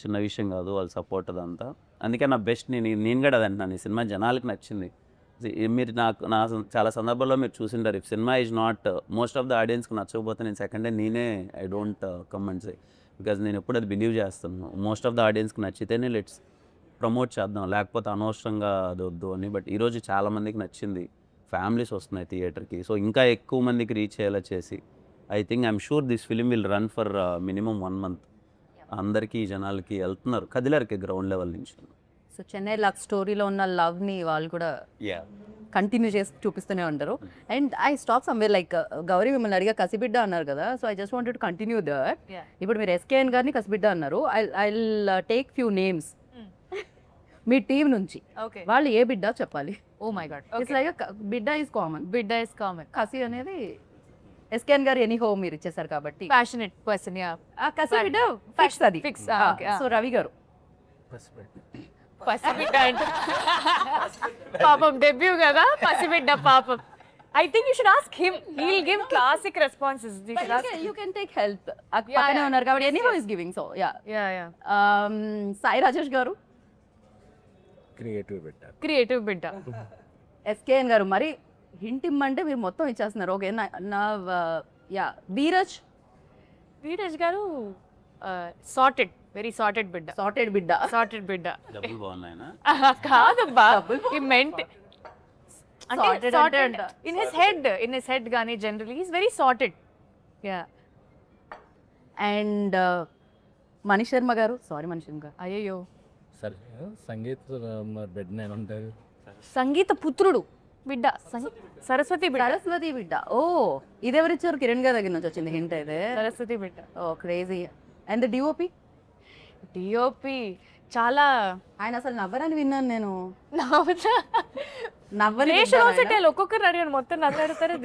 చిన్న విషయం కాదు వాళ్ళ సపోర్ట్ అదంతా. అందుకే నా బెస్ట్ నేను కూడా అదంటున్నాను. ఈ సినిమా జనాలకి నచ్చింది. మీరు నా చాలా సందర్భాల్లో మీరు చూసింటారు ఇఫ్ సినిమా is not most of the ఆడియన్స్కి నచ్చకపోతే నేను సెకండ్ డే నేనే I don't comment say because నేను ఎప్పుడు అది బిలీవ్ చేస్తాను. మోస్ట్ ఆఫ్ ద ఆడియన్స్కి నచ్చితేనే లెట్స్ ప్రమోట్ చేద్దాం, లేకపోతే అనవసరంగా అది వద్దు అని. బట్ ఈరోజు చాలామందికి నచ్చింది. ఫ్యామిలీస్ వస్తున్నాయి థియేటర్కి. సో ఇంకా ఎక్కువ మందికి రీచ్ అయ్యేలా చేసి I'm sure this film will run for minimum 1 month. అందరికీ జనాలకి వెళ్తున్నారు, కదిలారికి గ్రౌండ్ లెవెల్ నుంచి. సో చెన్నై లవ్ స్టోరీలో ఉన్న లవ్ని వాళ్ళు కూడా కంటిన్యూ చేసి చూపిస్తూనే ఉంటారు. And I stop somewhere like Gauri మిమ్మల్ని అడిగా కసిబిడ్డ అన్నారు కదా, so I just wanted to continue that. ఇప్పుడు మీరు ఎస్కేఎన్ గారిని కసిబిడ్డ అన్నారు. I take few names me team నుంచి. ఓకే, వాళ్ళు ఏ బిడ్డ చెప్పాలి. Oh my God, it's like బిడ్డ ఈజ్ కామన్, బిడ్డ ఇస్ కామన్. కసి అనేది ఎస్కేఎన్ గారు ఎనీ హోమ్ మీరు ఇచ్చేసారు కాబట్టి ప్యాషనెట్ పర్సన్, యా. ఆ కసి బిడ్డ ఫిక్స్ అది. Fix, okay, సో రవి గారు పసిబిడ్డ అంటే పాపం డెబ్యూ కదా, పసిబిడ్డ పాపం. I think you should ask him, he will give classic responses. You can take help, పక్కనే ఉన్నారు కాబట్టి any home is giving. So yeah, yeah. Sai Rajesh గారు క్రియేటివ్ బిడ్డ. క్రియేటివ్ బిడ్డ. ఎస్కేఎన్ గారు మరి హింట్ ఇమ్మంటే మీరు మొత్తం ఇచ్చేస్తున్నారు. ఓకే నా యా ధీరజ్ వీరజ్ గారు సార్టెడ్, వెరీ సార్టెడ్ బిడ్డ. సార్టెడ్ బిడ్డ. సార్టెడ్ బిడ్డ డబ్బులు బాగున్నాయినా? కాదబ్బా, ఈ మెంట్ Sorted అంటే అంటే ఇన్ హిస్ హెడ్ గానీ generally is very sorted. Yeah. And Manish Sharma గారు, సారీ మనీష్ శర్మ గారు, అయ్యో, సరే సంగీత్ బిడ్డ నేను ఉంటాను. సంగీత పుత్రుడు బిడ్డ, సరస్వతి బిడ్డ. సరస్వతి బిడ్డ. ఓ ఇది ఎవరిచ్చారు? కిరణ్ గారి దగ్గర నుంచి వచ్చింది హింట్ అయితే. సరస్వతి బిడ్డ. ఓ క్రేజీ. అండ్ డిఓపి డిఓపి చాలా ఆయన అసలు నవ్వరని విన్నాను నేను. నవ్వుతా. నవ్వని ఒక్కొక్కరు అడిగాను, మొత్తం నవ్వుతారు.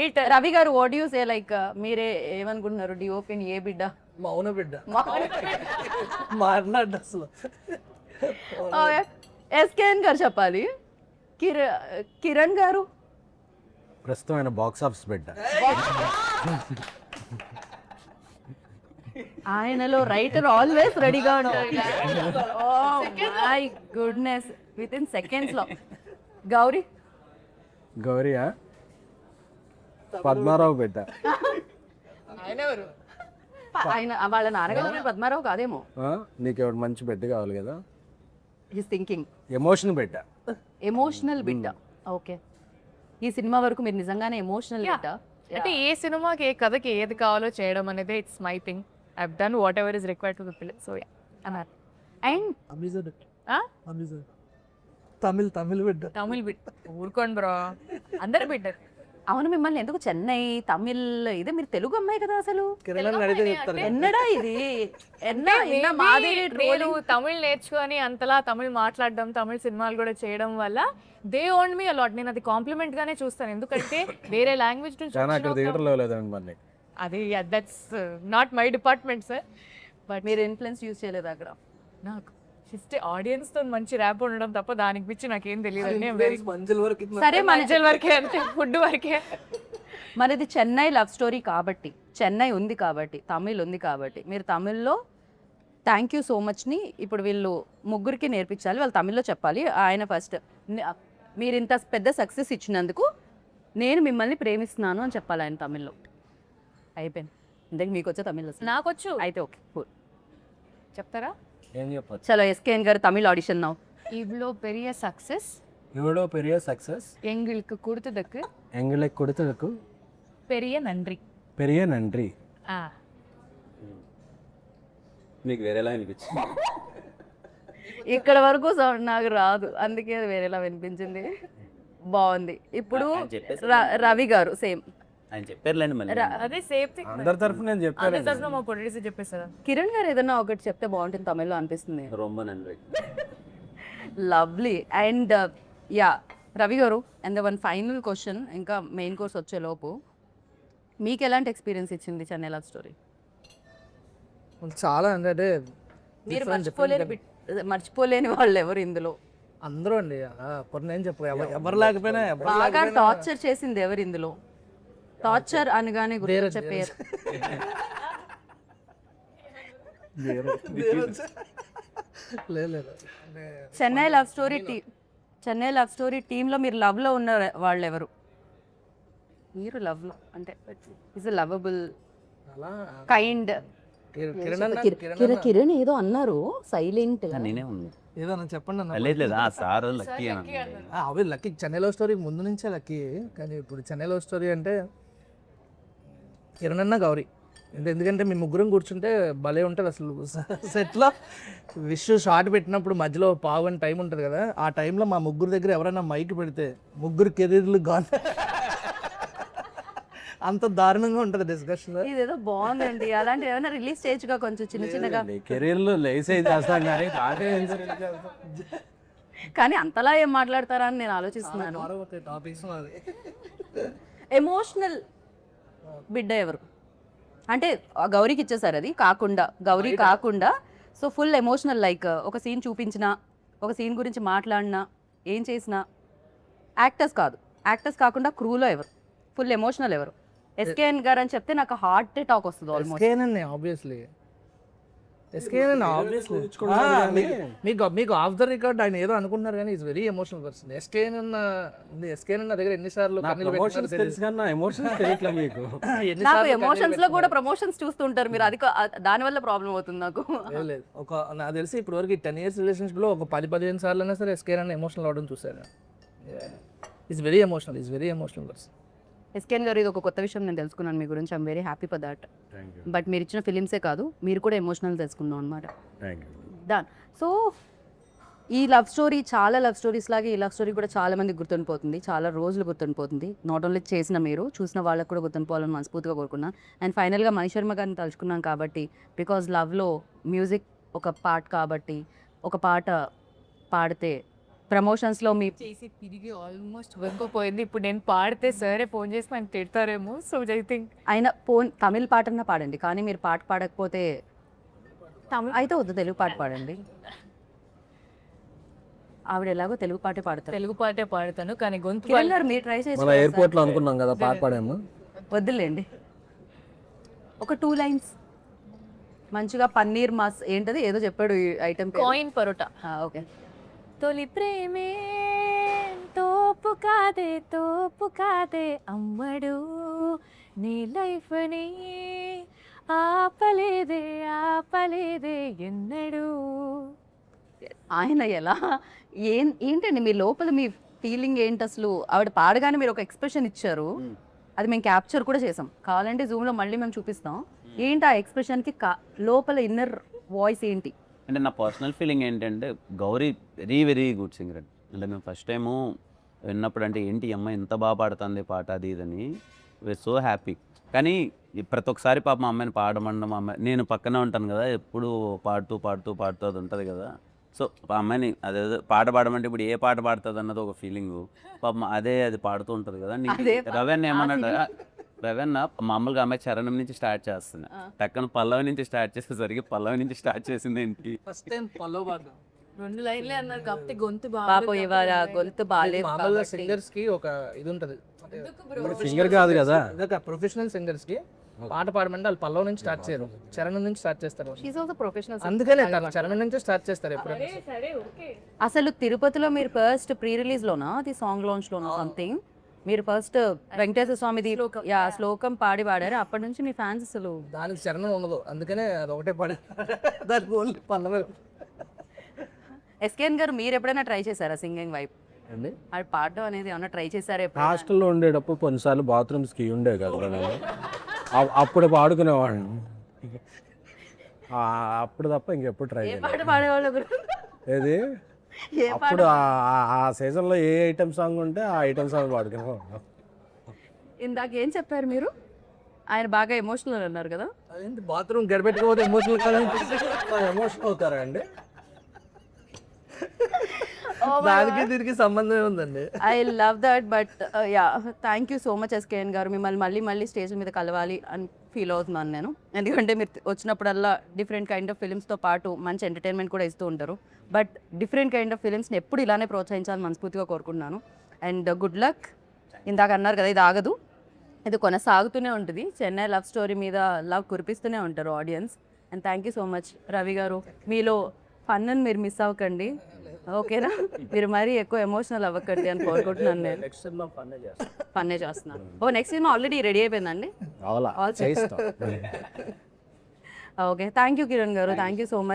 హీట్. రవి గారు వాట్ యూ సే, లైక్ మీరే ఏమనుకుంటున్నారు డిఓపిని ఏ బిడ్డ? మౌన బిడ్డ మాట్లాడు అసలు. ఎస్కేఎన్ గారు చెప్పాలి. కిరణ్ గారు ప్రస్తుతం ఆయన బాక్స్ ఆఫీస్ బిడ్డ. ఆయనలో రైటర్ ఆల్వేస్ రెడీగా ఉంటారు. Oh my goodness, within seconds లో. గౌరీ గౌరియా పద్మారావు బిడ్డ. ఆయన వాళ్ళ నాన్నగారు పద్మారావు కాదేమో. నీకు ఎవరు మంచి బిడ్డ కావాలి కదా. హిస్ థింకింగ్ ఎమోషన్ బిడ్డ. ఎమోషనల్ బిడ్డ. ఓకే, ఈ సినిమా వరకు మీరు నిజంగానే ఎమోషనల్ బిడ్డ. అంటే ఏ సినిమాకి ఏ కథకి ఏది కావాలో చేయడం అనేది it's my thing. I have done what ever is required to the film. So yeah అన్నారు. అండ్ తమిళ్ బిడ్డ. తమిళ్ బిడ్డ ఊరుకోండి బ్రో, అందరు బిడ్డ. అవును, మిమ్మల్ని ఎందుకు చెన్నై తమిళ్ ఇదే, మీరు తెలుగు అమ్మాయి కదా అసలు. కిరణ్ అడిగితే చెప్తారు. ఎన్నడా ఇది మాది నేను తమిళ్ నేర్చుకొని అంతలా తమిళ్ మాట్లాడడం, తమిళ్ సినిమాలు కూడా చేయడం వల్ల దే ఓన్ మీ అలాట్. నేను అది కాంప్లిమెంట్ గానే చూస్తాను, ఎందుకంటే వేరే లాంగ్వేజ్ నుంచి చాలా అక్కడ థియేటర్లో లేదండి మరి. అది that's not my department sir. But మీరు ఇన్ఫ్లుయెన్స్ యూజ్ చేయలేదు అక్కడ. నాకు జస్ట్ ఆడియన్స్ తో మంచి ర్యాప్ ఉండడం తప్ప దానికి పిచ్చి నాకేం తెలియదు. మంజుల వరకు సరే మంజల్ వరకే, అంతే, ఫుడ్ వరకే. మనది చెన్నై లవ్ స్టోరీ కాబట్టి, చెన్నై ఉంది కాబట్టి, తమిళ్ ఉంది కాబట్టి, మీరు తమిళ్లో థ్యాంక్ యూ సో మచ్ని ఇప్పుడు వీళ్ళు ముగ్గురికి నేర్పించాలి. వాళ్ళు తమిళ్లో చెప్పాలి. ఆయన ఫస్ట్ మీరు ఇంత పెద్ద సక్సెస్ ఇచ్చినందుకు నేను మిమ్మల్ని ప్రేమిస్తున్నాను అని చెప్పాలి ఆయన తమిళ్లో. అయిపోయింది. ఇంతకు మీకు వచ్చే తమిళ్ నాకొచ్చు, అయితే ఓకే కూల్. చెప్తారా? ఏం చెప్పచ్చు. చలో ఎస్కేఎన్ గారు తమిళ్ ఆడిషన్ నౌ. இவ்வளோ பெரிய சக்ஸஸ் எவ்வளோ பெரிய சக்ஸஸ் எங்களுக்கு கொடுத்ததுக்கு எங்களுக்கு கொடுத்ததுக்கு பெரிய நன்றி. பெரிய நன்றி. మీకు వేరేలా అనిపించింది? ఇక్కడ వరకు సౌండ్ నాకు రాదు, అందుకే అది వేరేలా వినిపించింది. బాగుంది. ఇప్పుడు రవి గారు సేమ్ ఆయన చెప్పారులేండి మళ్ళీ. అదే సేమ్ థింగ్. అందరి తరఫున నేను చెప్పాను. అదే తరఫున మా ప్రొడ్యూసర్ చెప్పేసారా? కిరణ్ గారు ఏదన్నా ఒకటి చెప్తే బాగుంటుంది తమిళ్లో అనిపిస్తుంది. రొంబ నన్ను లవ్లీ. అండ్ యా రవి గారు, అండ్ వన్ ఫైనల్ క్వశ్చన్, ఇంకా మెయిన్ కోర్స్ వచ్చేలోపు మీకు ఎలాంటి ఎక్స్పీరియన్స్ ఇచ్చింది చెన్నై లవ్ స్టోరీ? చాలా అంటే మీరు మర్చిపోలేని వాళ్ళు ఎవరు ఇందులో? అందరూ అండి. పొన్న ఏం చెప్పు, ఎవరు లేకపోయినా బాగా టార్చర్ చేసింది ఎవరు ఇందులో? టార్చర్ అనగానే గుర్తొచ్చే పేరు. లేదు. చెన్నై లవ్ స్టోరీ టీంలో మీరు లవ్లో ఉన్న వాళ్ళు ఎవరు? మీరు లవ్లో అంటే ఇస్ లవబుల్, కైండ్, కిరణ్ అన్న, కిరణ్ అన్న. కిరణ్ ఏదో అన్నారు సైలెంట్ నేనే ఉన్నాను ఏదో అన్న చెప్పండి అన్న. లేదు లేదు ఆ సార్ లక్కీ అని అవి లక్కీ చెన్నై లవ్ స్టోరీ ముందు నుంచే లక్కీ, కానీ ఇప్పుడు చెన్నై లవ్ స్టోరీ అంటే కిరణ్ అన్న గౌరీ అంటే ఎందుకంటే మీ ముగ్గురం కూర్చుంటే భలే ఉంటుంది అసలు సెట్లో. విష్ షార్ట్ పెట్టినప్పుడు మధ్యలో పావు అని టైం ఉంటుంది కదా, ఆ టైంలో మా ముగ్గురు దగ్గర ఎవరైనా మైక్ పెడితే ముగ్గురు కెరీర్లు గాన్ అంత దారుణంగా ఉంటుంది డిస్కషన్. ఇదేదో బాగుందండి, అలాంటి ఏమైనా రిలీజ్ చేయొచ్చుగా కొంచెం చిన్న చిన్నగా. కెరీర్లో లేసే చేస్తాం కానీ నాకే కానీ అంతలా ఏం మాట్లాడతారా అని నేను ఆలోచిస్తున్నాను. టాపిక్స్ ఎమోషనల్ బిడ్డ ఎవరు అంటే ఆ గౌరీకి ఇచ్చేసారు, అది కాకుండా గౌరీ కాకుండా సో ఫుల్ ఎమోషనల్ లైక్ ఒక సీన్ చూపించినా ఒక సీన్ గురించి మాట్లాడినా ఏం చేసినా యాక్టర్స్ కాదు, యాక్టర్స్ కాకుండా క్రూలో ఎవరు ఫుల్ ఎమోషనల్ ఎవరు? ఎస్కేఎన్ గారు అని చెప్తే నాకు హార్ట్ టాక్ వస్తుంది ఆల్మోస్ట్. ఎస్కేనండి ఆబ్వియస్లీ, ఎస్కేనండి ఆబ్వియస్లీ. మీకు ఆఫ్ ద రికార్డ్ ఆయన ఏదో అనుకుంటున్నారు కానీ is very emotional person. SKN అన్న దగ్గర ఎన్నిసార్లు కన్నీళ్ళు ఎమోషన్స్ పెట్టినారో తెలుసు కానీ ఎమోషన్స్ తెలియట్లే మీకు. నాకు ఎన్నిసార్లు ఎమోషన్స్ లో కూడా ప్రమోషన్స్ చూస్తుంటారు మీరు, అది దానివల్ల ప్రాబ్లం అవుతుంది నాకు. లేదు లేదు, నాకు తెలిసి ఇప్పుడు వరకు 10 years రిలేషన్షిప్లో ఒక 10-15 సార్లు అయినా సరే ఎస్కేఎన్ అన్న ఎమోషనల్ అవడం చూసాను. Is very emotional person. SKN గారు ఇది ఒక కొత్త విషయం నేను తెలుసుకున్నాను మీ గురించి. I'm very happy for that. But మీరు ఇచ్చిన ఫిలిమ్సే కాదు మీరు కూడా ఎమోషనల్ తెలుసుకున్నాం అనమాట. దాన్ సో ఈ లవ్ స్టోరీ చాలా లవ్ స్టోరీస్ లాగే ఈ లవ్ స్టోరీ కూడా చాలా మందికి గుర్తుండిపోతుంది, చాలా రోజులు గుర్తుండిపోతుంది. నాట్ ఓన్లీ చేసిన మీరు చూసిన వాళ్ళకు కూడా గుర్తుండిపోవాలని మనస్ఫూర్తిగా కోరుకున్నాను. అండ్ ఫైనల్గా మణి శర్మ గారిని తలుచుకున్నాం కాబట్టి బికాజ్ లవ్లో మ్యూజిక్ ఒక పార్ట్ కాబట్టి ఒక పాట పాడితే ప్రమోషన్స్లో మీ చేసి తిరిగి ఆల్మోస్ట్ వెంకపోయింది. ఇప్పుడు నేను పాడితే సరే ఫోన్ చేసి మనం తిడతారేమో. సో ఐ థింక్ అయినా తమిళ పాటన్నా పాడండి, కానీ మీరు పాట పాడకపోతే అయితే వద్దు తెలుగు పాట పాడండి. ఆవిడ ఎలాగో తెలుగు పాటే పాడతారు. తెలుగు పాటే పాడతాను కానీ గొంతు కిరణ్ గారు మీరు ట్రై చేసి మన ఎయిర్పోర్ట్లో అనుకున్నాం కదా పాట పాడాము. వద్దులేండి, ఒక 2 lines మంచిగా పన్నీర్ మాస్ ఏంటది ఏదో చెప్పాడు ఈ ఐటమ్ కాయిన్ పరోటా. ఓకే. తొలి ప్రేమే తోపు కాదే అమ్మడు నీ లైఫ్ని ఆపలేదే ఎన్నడు. ఆయన ఎలా ఏంటండి మీ లోపల మీ ఫీలింగ్ ఏంటి అసలు? ఆవిడ పాడగానే మీరు ఒక ఎక్స్ప్రెషన్ ఇచ్చారు, అది మేము క్యాప్చర్ కూడా చేసాం. కావాలంటే జూమ్లో మళ్ళీ మేము చూపిస్తాం. ఏంటి ఆ ఎక్స్ప్రెషన్కి లోపల ఇన్నర్ వాయిస్ ఏంటి? అంటే నా పర్సనల్ ఫీలింగ్ ఏంటంటే గౌరీ వెరీ గుడ్ సింగర్. అంటే మేము ఫస్ట్ టైము విన్నప్పుడు అంటే ఏంటి అమ్మ ఎంత బాగా పాడుతుంది పాట అది ఇదని వీఆర్ సో హ్యాపీ. కానీ ప్రతి ఒక్కసారి పాప మా అమ్మాయిని పాడమండం, మా అమ్మాయి నేను పక్కనే ఉంటాను కదా ఎప్పుడు పాడుతూ అది ఉంటుంది కదా. సో ఆ అమ్మాయిని అదే పాట పాడమంటే ఇప్పుడు ఏ పాట పాడుతుంది అన్నది ఒక ఫీలింగు. పాప అది పాడుతూ ఉంటుంది కదా. రవెన్ ఏమన్నాడు, రవెన్న మామూలుగా అమ్మాయి చరణం నుంచి స్టార్ట్ చేస్తుంది, టక్కన పల్లవి నుంచి స్టార్ట్ చేసేసరికి పల్లవి నుంచి స్టార్ట్ చేసింది ఏంటి ఫస్ట్ టైం పల్లవ్ భాగం 2 లైన్లే అన్నారు కాబట్టి గొంతు పాపం ఇవాళ గొంతు బాగాలేదు. మామూలుగా సింగర్స్ కి ఒక ఇది ఉంటుంది, సింగర్ కాదు కదా, ప్రొఫెషనల్ సింగర్స్ కి పాట పాడమంటే వాళ్ళు పల్లవ్ నుంచి స్టార్ట్ చేయరు, చరణం నుంచి స్టార్ట్ చేస్తారు. She also professional. అందుకనే చరణం నుంచి స్టార్ట్ చేస్తారు ఎప్పుడైనా. అసలు తిరుపతిలో మీరు ఫస్ట్ ప్రీ రిలీజ్ లోనా అది సాంగ్ లాంచ్ లోనా సంథింగ్ మీరు ఫస్ట్ వెంకటేశ్వర స్వామిది శ్లోకం పాడారు. అప్పటి నుంచి మీ ఫ్యాన్స్ అసలు దానికి చరణం ఉండదు, అందుకనే అది ఒకటే పాడే దానికి ఓన్లీ పల్లవే. ఎస్కేఎన్ గారు మీరు ఎప్పుడైనా ట్రై చేశారా సింగింగ్ వైపు? అది పాడడం అనేది ఏమన్నా ట్రై చేశారా? హాస్టల్లో ఉండేటప్పుడు కొన్నిసార్లు బాత్రూమ్స్కి ఉండే కదా నేను అప్పుడు పాడుకునేవాడిని, అప్పుడు తప్ప ఇంకెప్పుడు ట్రై చేయలేదు. పాట పాడేవాళ్ళు ఏది అప్పుడు ఆ సీజన్లో ఏ ఐటమ్ సాంగ్ ఉంటే ఆ ఐటమ్ సాంగ్ పాడుకునేవాడిని. ఇందాక ఏం చెప్పారు మీరు? ఆయన బాగా ఎమోషనల్ అన్నారు కదా. అదేంటి బాత్రూమ్ గడిపెట్టుకోకపోతే ఎమోషనల్ కాదండి, ఎమోషనల్ అవుతారా అండి? దానికి దీనికి సంబంధం ఉందండి. I love that. But yeah thank you so much SKN గారు. మిమ్మల్ని మళ్ళీ స్టేజ్ మీద కలవాలి అని ఫీల్ అవుతున్నాను నేను, ఎందుకంటే మీరు వచ్చినప్పుడల్లా డిఫరెంట్ కైండ్ ఆఫ్ ఫిలిమ్స్తో పాటు మంచి ఎంటర్టైన్మెంట్ కూడా ఇస్తూ ఉంటారు. బట్ డిఫరెంట్ కైండ్ ఆఫ్ ఫిలిమ్స్ని ఎప్పుడు ఇలానే ప్రోత్సహించాలని మనస్ఫూర్తిగా కోరుకుంటున్నాను. And good luck. ఇందాక అన్నారు కదా ఇది ఆగదు, ఇది కొనసాగుతూనే ఉంటుంది. చెన్నై లవ్ స్టోరీ మీద లవ్ కురిపిస్తూనే ఉంటారు audience. And thank you so much Ravi గారు. మీలో ఫన్ అని మీరు మిస్ అవ్వకండి, ఓకేనా? మీరు మరీ ఎక్కువ ఎమోషనల్ అవ్వకండి అని కోరుకుంటున్నాను. నేను ఫన్నే చేస్తున్నాను. నెక్స్ట్ సినిమా ఆల్రెడీ రెడీ అయిపోయిందండి. ఓకే, థ్యాంక్ యూ కిరణ్ గారు, Thank you. Thank you so much.